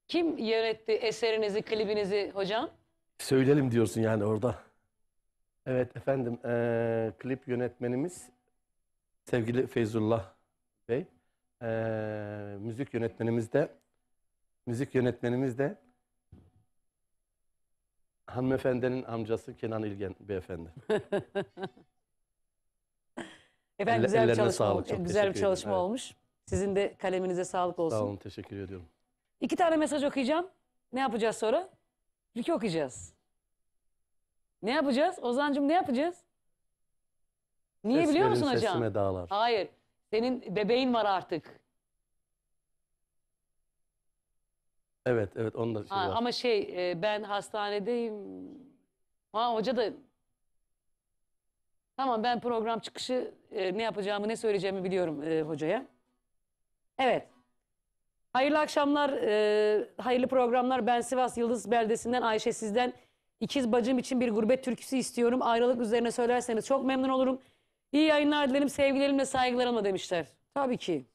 B: Kim yönetti eserinizi, klibinizi hocam?
C: Söyleyelim diyorsun yani orada. Evet efendim, klip yönetmenimiz sevgili Feyzullah Bey. Müzik yönetmenimiz de hanımefendinin amcası Kenan İlgen beyefendi.
B: Efendim güzel bir
C: ellerine
B: çalışma,
C: sağlık, çok
B: güzel bir
C: teşekkür
B: çalışma
C: ederim. Evet.
B: olmuş. Sizin de kaleminize sağlık olsun.
C: Sağ olun, teşekkür ediyorum.
B: 2 tane mesaj okuyacağım. Ne yapacağız sonra? Türkü okuyacağız. Ne yapacağız? Ozan'cığım ne yapacağız? Niye biliyor musun hocam?
C: Sesime dağlar.
B: Hayır. Senin bebeğin var artık.
C: Evet, onun da
B: Ha,
C: var.
B: ama ben hastanedeyim. Ha, hoca da... Tamam, ben program çıkışı ne yapacağımı, ne söyleyeceğimi biliyorum hocaya. Evet. Hayırlı akşamlar, hayırlı programlar. Ben Sivas Yıldız Beldesi'nden Ayşe, sizden ikiz bacım için bir gurbet türküsü istiyorum. Ayrılık üzerine söylerseniz çok memnun olurum. İyi yayınlar dilerim, sevgilerimle, saygılarımla demişler. Tabii ki.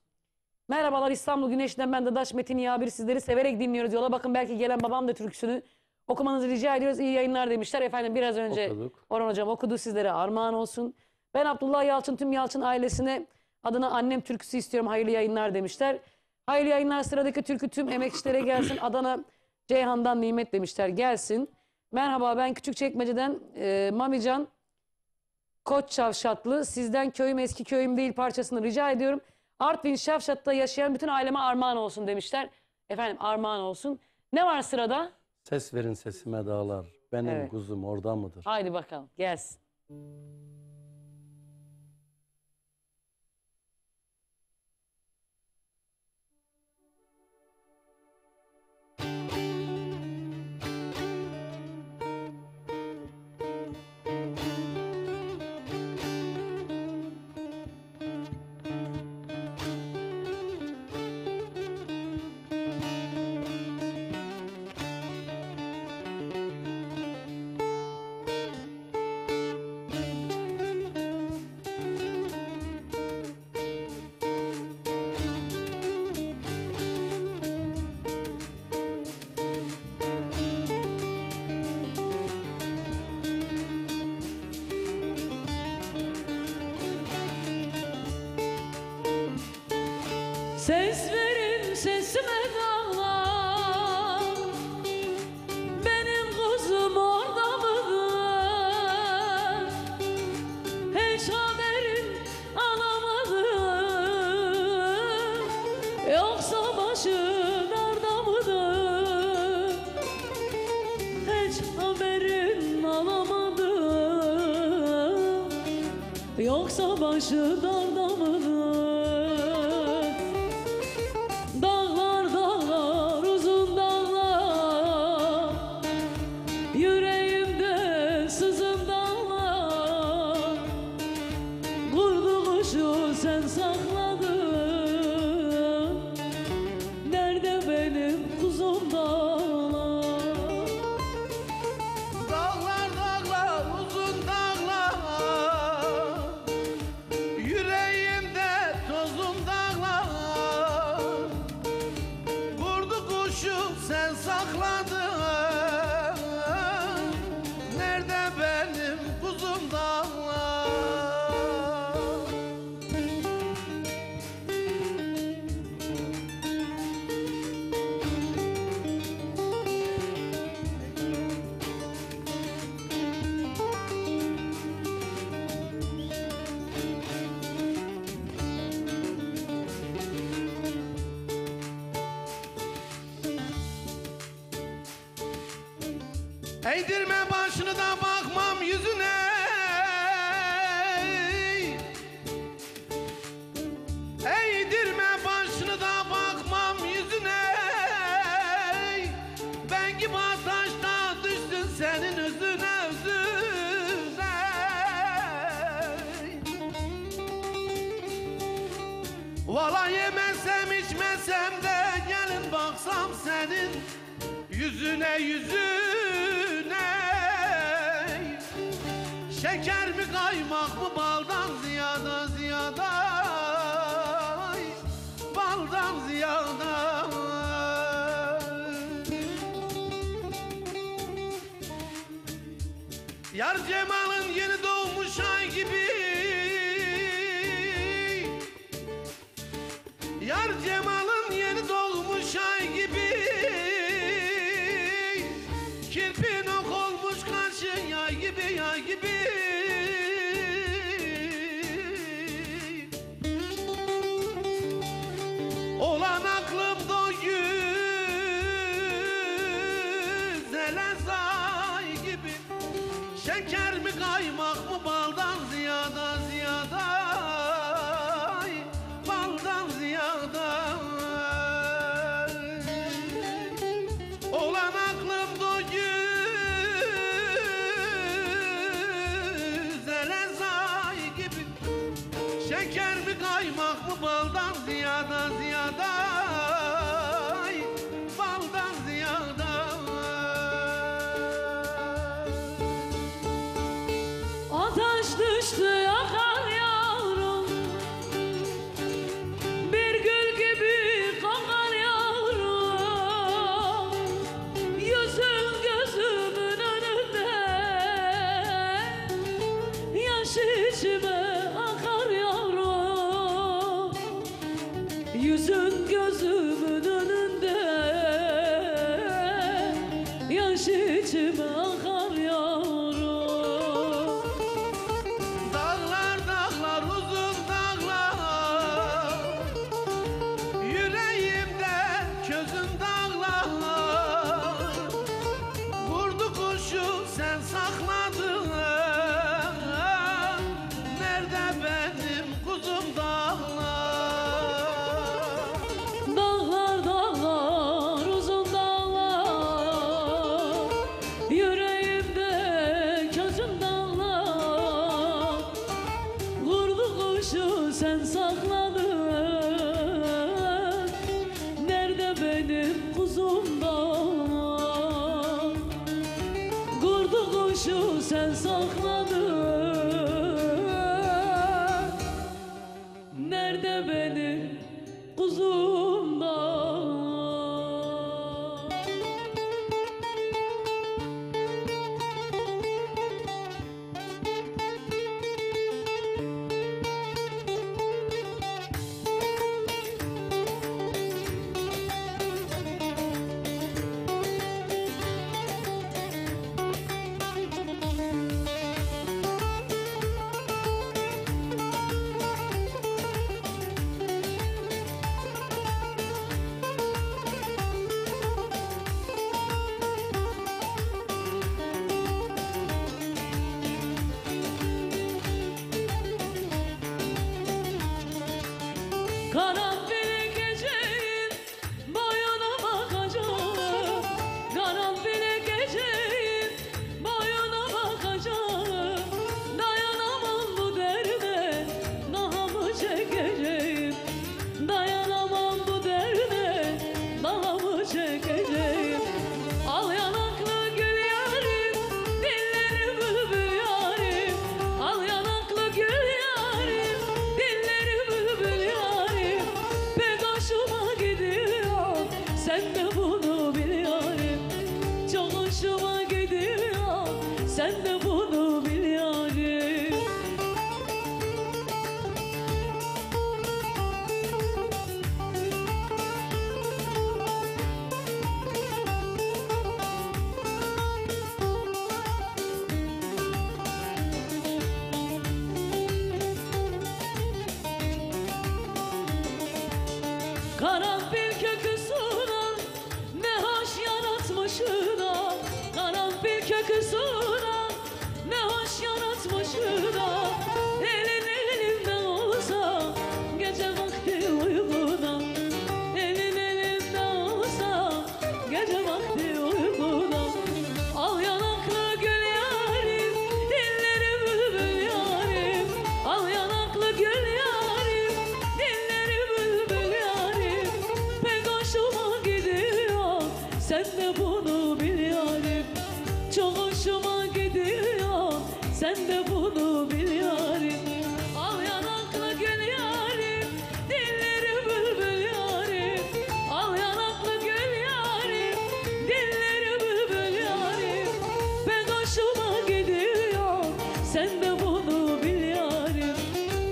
B: Merhabalar İstanbul Güneş'ten, ben Dadaş Metin Yağbir, sizleri severek dinliyoruz. Yola bakın belki gelen babam da türküsünü okumanızı rica ediyoruz. İyi yayınlar demişler. Efendim biraz önce
C: Okuduk.
B: Orhan Hocam okudu, sizlere armağan olsun. Ben Abdullah Yalçın, tüm Yalçın ailesine adına annem türküsü istiyorum. Hayırlı yayınlar demişler. Hayırlı yayınlar, sıradaki türkü tüm emekçilere gelsin. Adana Ceyhan'dan Nimet demişler gelsin. Merhaba ben Küçükçekmece'den Mamican Koç Şavşatlı. Sizden köyüm eski köyüm değil parçasını rica ediyorum. Artvin Şavşat'ta yaşayan bütün aileme armağan olsun demişler. Efendim armağan olsun. Ne var sırada?
C: Ses verin sesime dağlar. Benim
B: Evet.
C: kuzum orada mıdır?
B: Haydi bakalım gelsin.
G: Ses verin sesime dağlar, benim kuzum orada mıdır? Hiç haberim alamadım, yoksa başın orada mıdır? Hiç haberim alamadım, yoksa başın orada mıdır? Dağlar dağlar uzun dağlar, yüreğimde sızın dağlar. Kurdu kuşu sen sakladın, nerede benim kuzum dağlar?
A: Dağlar dağlar uzun dağlar, yüreğimde tozun dağlar. Vurdu kuşu sen sakladın, nerede benim kuzum dağlar? Eğdirme başını da bakmam yüzüne, eğdirme başını da bakmam yüzüne. Ben gibi taşta düştün senin üzüne üzüne. Valla yemesem içmesem de gelin baksam senin yüzüne yüzüne. Şeker mi kaymak mı baldan ziyada ziyada, baldan ziyada. Yar Cemal'ın yeni doğmuş ay gibi, Yar Cemal'ın yeni doğmuş ay gibi. Kirpin ok olmuş kaşın yay gibi yay gibi. Olan aklımda o güzele say gibi. Şeker mi kaymak mı baldan ziyada ziyada, baldan ziyada. Olan aklımda o güzele say gibi. Şeker mi kaymak mı baldan ziyada ziyada, baldan ziyada.
G: Ateş düştü yakar yavrum, bir gül gibi kokar yavrum. Yüzün gözümün önünde, yaş içime akar yavrum. yaş içime akar yavrum.
A: Dağlar dağlar uzun dağlar, yüreğimde közün dağlar. Vurdu kuşu sen sakladın, nerede benim kuzum dağlar?
G: Dağlar dağlar uzun dağlar, yüreğimde közün dağlar. Vurdu kuşu sen sakladın, nerede benim kuzum dağlar? Vurdu kuşu sen sakladın, nerede benim kuzum dağlar? Karanfil geceyin boyuna bakacağım, karanfil geceyin boyuna bakacağım. Dayanamam bu derde, daha mı çekeceğim? Dayanamam bu derde, daha mı çekeceğim? Al yanaklı gül yarim, dilleri bülbül yarim. Al yanaklı gül yarim, dilleri bülbül yarim. Pek hoşuma gidiyor, sen de bunu bil yarim. Çok hoşuma gidiyor, sen de bunu bil yarim. Karanfil kökü sunan ne hoş yaratmışı da. Karanfil kökü sunan ne hoş yaratmışı da. Elin elimde olsa gece vakti uykuda. Elin elimde olsa gece vakti uykuda. Al yanaklı gül yarim, dilleri bülbül yarim. Al yanaklı gül yarim, dilleri bülbül yarim. Pek hoşuma gidiyor, sen de bunu bil yarim. Çok hoşuma gidiyor, sen de bunu bil yarim. Al yanaklı gül yarim, dilleri bülbül yarim. Al yanaklı gül yarim, dilleri bülbül yarim. Pek hoşuma gidiyor, sen de bunu bil yarim.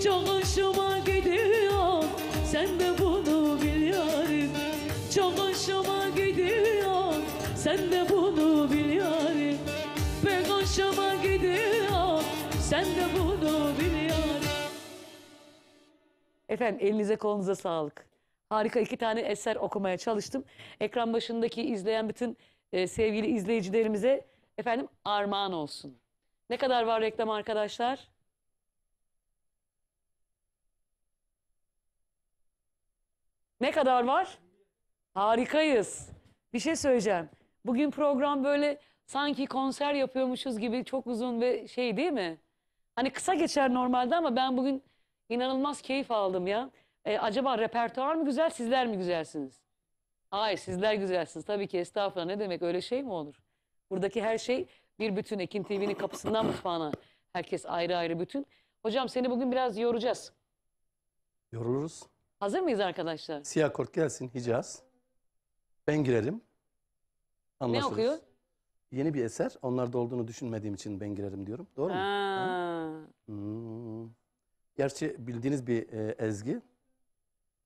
G: Çok hoşuma gidiyor, sen de bunu bil yarim. Çok hoşuma gidiyor, sen de bunu bil yarim. Pek hoşuma gidiyor, sen de bunu bil yarim.
B: Efendim elinize kolunuza sağlık. Harika 2 tane eser okumaya çalıştım. Ekran başındaki izleyen bütün sevgili izleyicilerimize efendim armağan olsun. Ne kadar var reklam arkadaşlar? Ne kadar var? Harikayız. Bir şey söyleyeceğim. Bugün program böyle sanki konser yapıyormuşuz gibi çok uzun ve şey değil mi? Hani kısa geçer normalde ama ben bugün inanılmaz keyif aldım ya. Acaba repertuar mı güzel, sizler mi güzelsiniz? Hayır, sizler güzelsiniz. Tabii ki estağfurullah. Ne demek, öyle şey mi olur? Buradaki her şey bir bütün. Ekin TV'nin kapısından mutfağına. Herkes ayrı ayrı bütün. Hocam seni bugün biraz yoracağız.
C: Yoruluruz.
B: Hazır mıyız arkadaşlar?
C: Siyah kort gelsin, Hicaz. Ben girerim.
B: Ne
C: Anlaşırız.
B: okuyor?
C: Yeni bir eser. Onlarda olduğunu düşünmediğim için ben girerim diyorum. Doğru mu?
B: Ha.
C: Hmm. Gerçi bildiğiniz bir ezgi.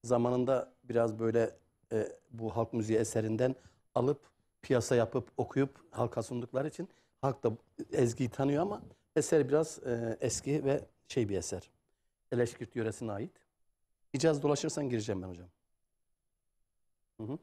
C: Zamanında biraz böyle bu halk müziği eserinden alıp piyasa yapıp okuyup halka sundukları için halk da ezgiyi tanıyor ama eser biraz eski ve şey bir eser. Eleşkirt yöresine ait. Hicaz dolaşırsan gireceğim ben hocam. Hı hı.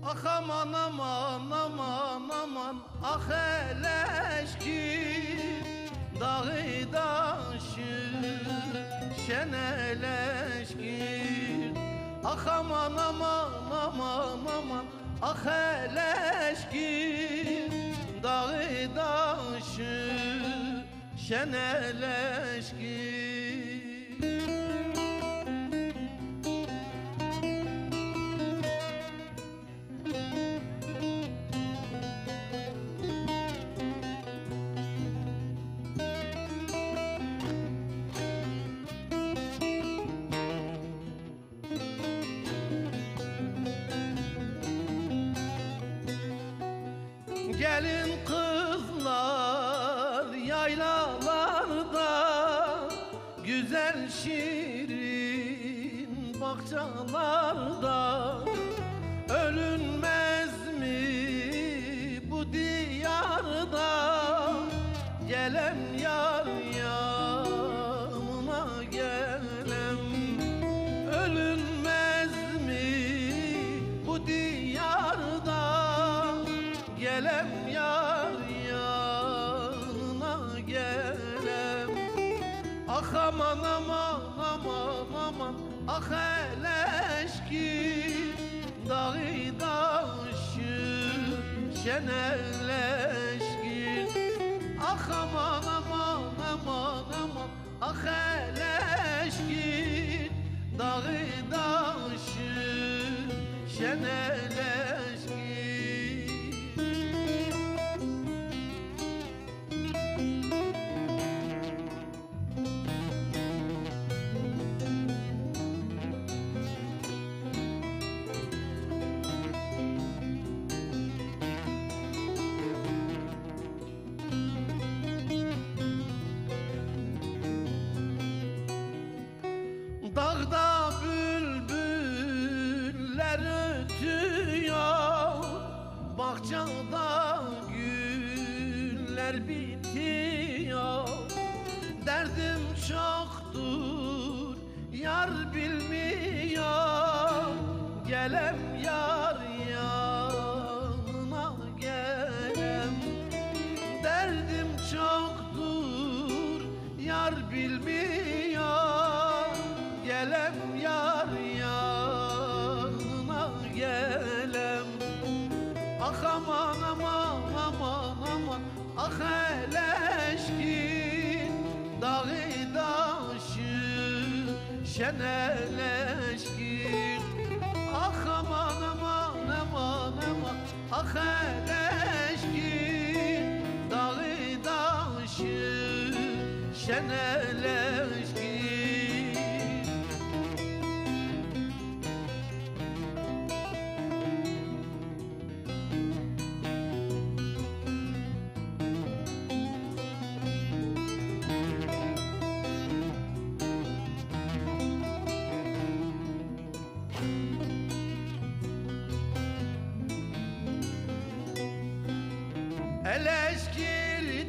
A: Ah aman aman aman aman ah eleşkir dağı daşı şeneleşkir. Ah aman aman aman aman ah eleşkir dağı daşı şeneleşkir. Gelin kızlar yaylalarda, güzel şirin bahçalarda. Ölünmez mi bu diyarda, gelen yar yanına gelem. Ölünmez mi bu diyarda, gelem yar yanına gelem. Ah aman aman aman aman ah eleşkir dağı daşı şeneleşkir. Ah aman aman aman aman ah eleşkir dağı daşı şeneleşkir. Dağda bülbüller ötüyor, bahçada güller bitiyor. Derdim çoktur, yar bilmiyor. Gelem yar yanına gelem. Derdim çoktur, yar bilmiyor. Gelem yar yanına gelem. Ah aman aman aman aman ah eleşkir dağı daşı şeneleşkir. Ah aman aman aman aman ah eleşkir dağı daşı şeneleşkir.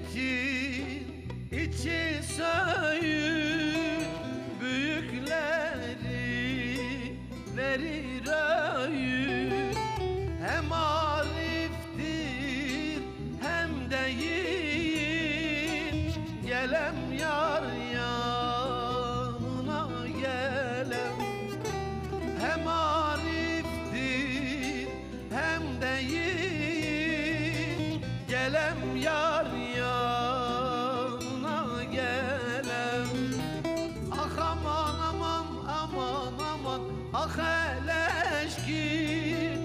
A: Eleşkirtin içi söğüt, büyükleri verir öğüt. Hem ariftir hem de yiğit, gelem yar yanına gelem. Hem ariftir hem de yiğit, gelem yar yanına gelem. Ah aman aman aman aman ah eleşkir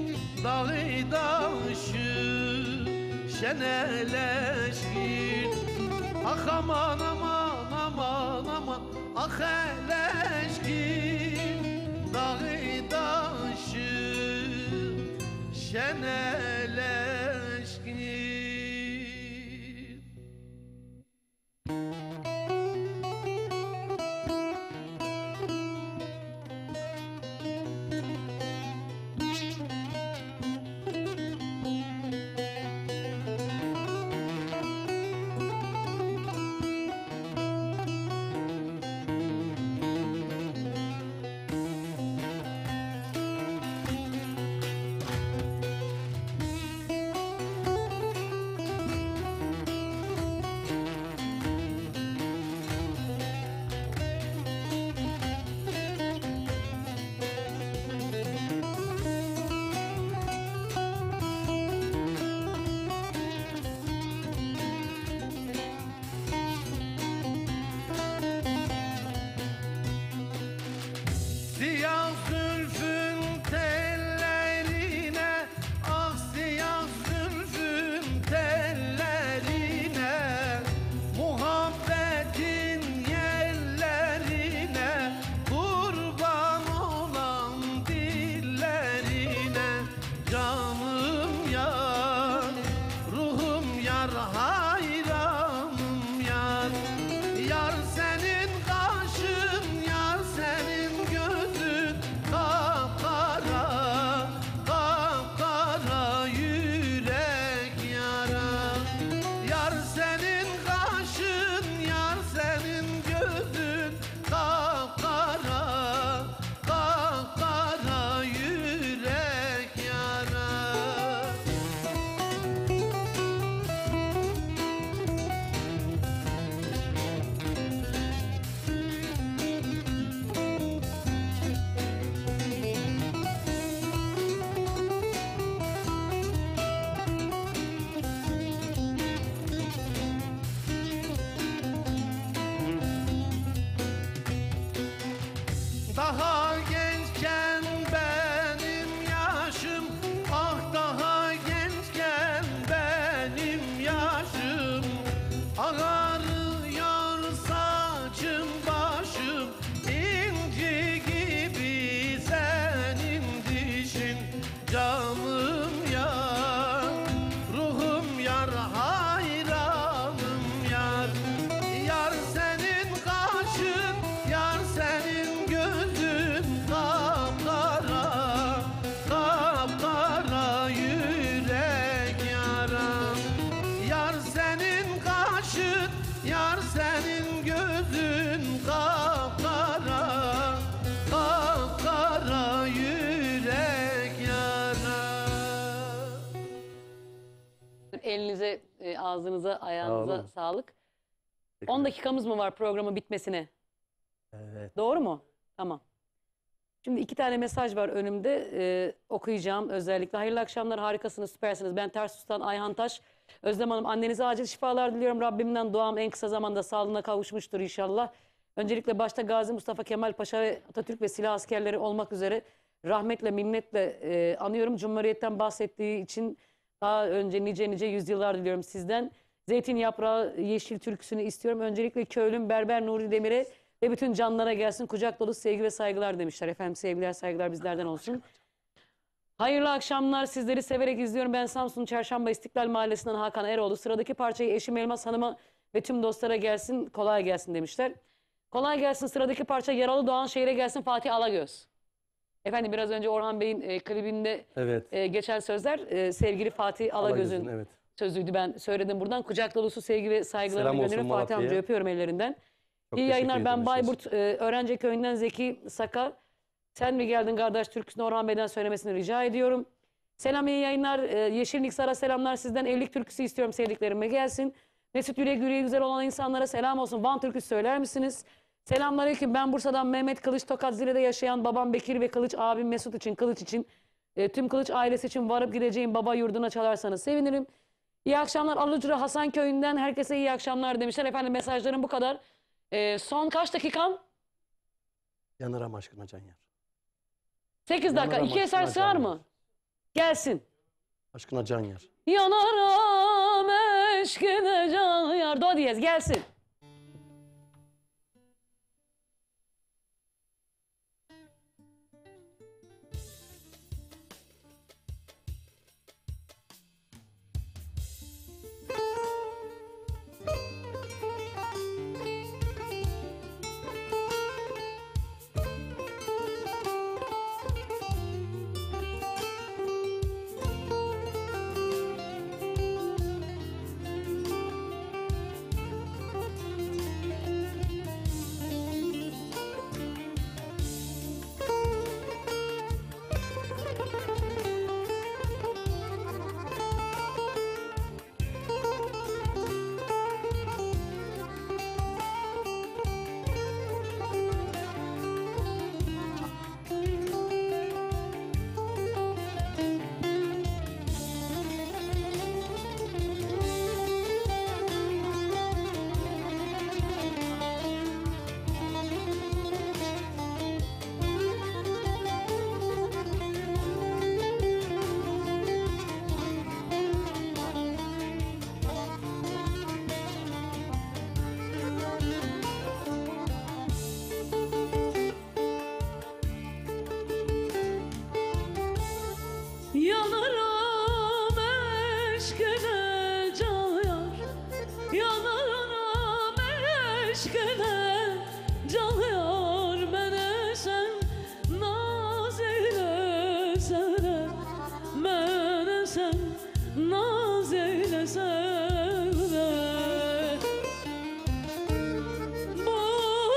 A: dağı daşı şeneleşkir. Ah aman aman aman aman ah eleşkir dağı daşı şeneleşkir.
B: Elinize, ağzınıza, ayağınıza
C: olun.
B: sağlık.
C: Teşekkür
B: 10 dakikamız mı var programın bitmesine?
C: Evet.
B: Doğru mu? Tamam. Şimdi 2 tane mesaj var önümde. Okuyacağım özellikle. Hayırlı akşamlar, harikasınız, süpersiniz. Ben Tarsus'tan Ayhan Taş. Özlem Hanım, annenize acil şifalar diliyorum. Rabbimden duam en kısa zamanda sağlığına kavuşmuştur inşallah. Öncelikle başta Gazi Mustafa Kemal Paşa ve Atatürk ve silah askerleri olmak üzere rahmetle, minnetle anıyorum. Cumhuriyetten bahsettiği için daha önce nice yüzyıllar diliyorum sizden. Zeytin yaprağı yeşil türküsünü istiyorum. Öncelikle köylüm Berber Nuri Demir'e ve bütün canlara gelsin. Kucak dolu sevgi ve saygılar demişler. Efendim sevgiler, saygılar bizlerden olsun. Hayırlı akşamlar. Sizleri severek izliyorum. Ben Samsun Çarşamba İstiklal Mahallesi'nden Hakan Eroğlu. Sıradaki parçayı eşim Elmas Hanım'a ve tüm dostlara gelsin. Kolay gelsin demişler. Kolay gelsin. Sıradaki parça Yaralı Doğan Şehir'e gelsin Fatih Alagöz. Efendim biraz önce Orhan Bey'in klibinde
C: Evet.
B: geçen sözler sevgili Fatih Alagöz'ün
C: Evet.
B: sözüydü. Ben söyledim buradan. Kucak dolusu sevgi ve saygılarımı
C: Selam olsun
B: gönderiyorum. Fatih amca
C: Malatya'ya.
B: öpüyorum ellerinden.
C: Çok
B: İyi yayınlar.
C: teşekkür
B: Ben
C: ederim.
B: Bayburt Öğrenci Köyü'nden Zeki Saka. Sen mi geldin kardeş türküsünü Orhan Bey'den söylemesini rica ediyorum. Selam, iyi yayınlar. Yeşil Niksar'a selamlar sizden. Evlilik türküsü istiyorum sevdiklerime gelsin. Mesut yüreği güzel olan insanlara selam olsun. Van türküsü söyler misiniz? Selamünaleyküm. Ben Bursa'dan Mehmet Kılıç, Tokat Zile'de yaşayan babam Bekir ve Kılıç, abim Mesut için, Kılıç için, tüm Kılıç ailesi için varıp gideceğim baba yurduna çalarsanız sevinirim. İyi akşamlar. Alucra Hasan Köyü'nden herkese iyi akşamlar demişler. Efendim mesajlarım bu kadar. Son kaç dakikam?
C: Yanarım aşkına can yer.
B: 8 dakika.
C: Yanarım
B: 2 eser
C: aşkına
B: sığar
C: can
B: mı?
C: yer.
B: Gelsin.
C: Aşkına can yer.
B: Yanarım eşkine can yar. Do diyez gelsin. Yanarım eşkine can yar. Yanarım eşkine can yar. Beni sen naz eylesene. Beni sen naz eylesene. Bu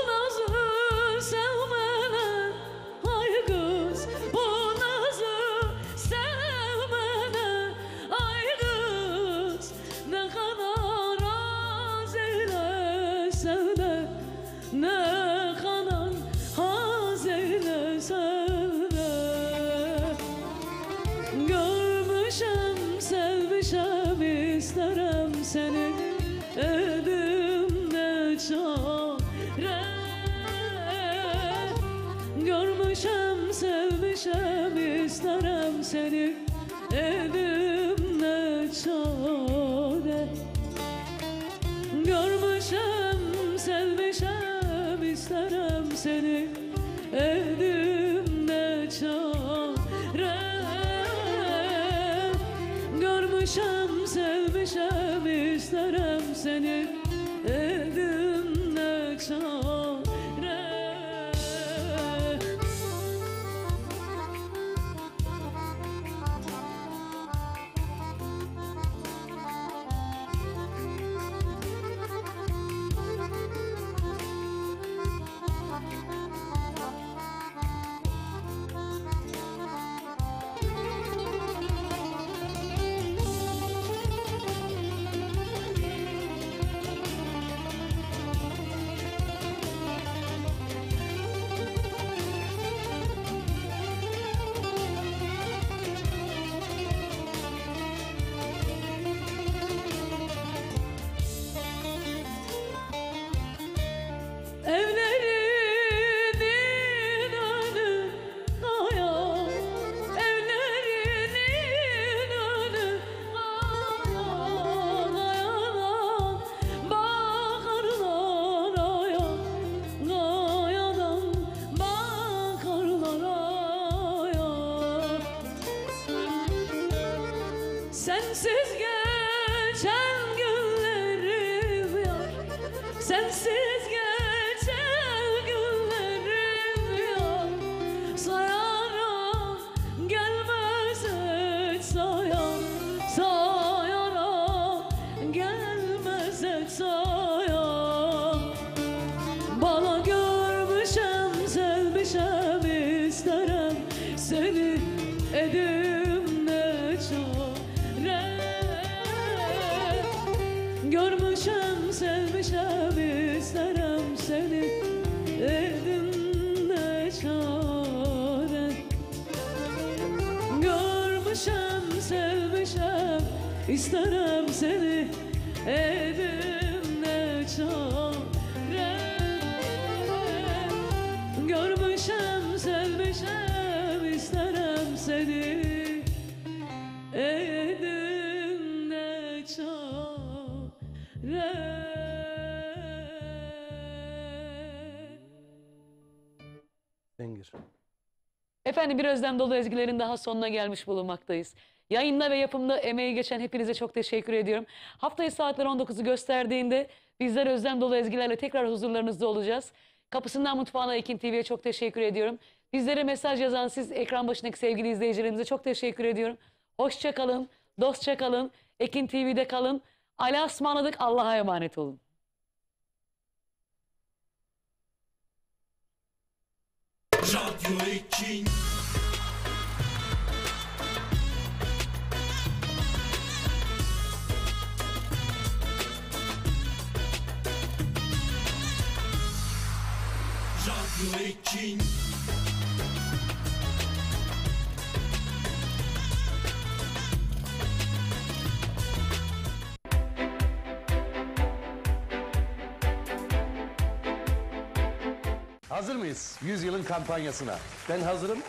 B: nazı sevmene ay kız. Bu nazı sevmene ay kız. Ne kadar az eylesen de, ne kadar az eylesen de. Görmüşem, sevmişem, isterim seni. Elimde çare. Görmüşem, sevmişem, isterim seni. Elimde çare. Görmüşem, sevmişem, isterim seni. Elimde çare. Görmüşem, sevmişem, isterim seni. Elimde çare.
G: Görmüşem sevmişem isterim seni, elimde çare. Görmüşem sevmişem isterim seni, elimde çare. Görmüşem sevmişem isterim seni, elimde çare.
C: Bengir.
B: Efendim bir Özlem Dolu Ezgilerin daha sonuna gelmiş bulunmaktayız. Yayında ve yapımda emeği geçen hepinize çok teşekkür ediyorum. Haftaya saatler 19'u gösterdiğinde bizler Özlem Dolu Ezgilerle tekrar huzurlarınızda olacağız. Kapısından Mutfağına Ekin TV'ye çok teşekkür ediyorum. Bizlere mesaj yazan siz ekran başındaki sevgili izleyicilerimize çok teşekkür ediyorum. Hoşça kalın, dostça kalın, Ekin TV'de kalın. Allah'a ısmarladık, Allah'a emanet olun.
F: Radyo Ekin. Radyo Ekin.
D: Hazır mıyız 100 yılın kampanyasına?
C: Ben hazırım.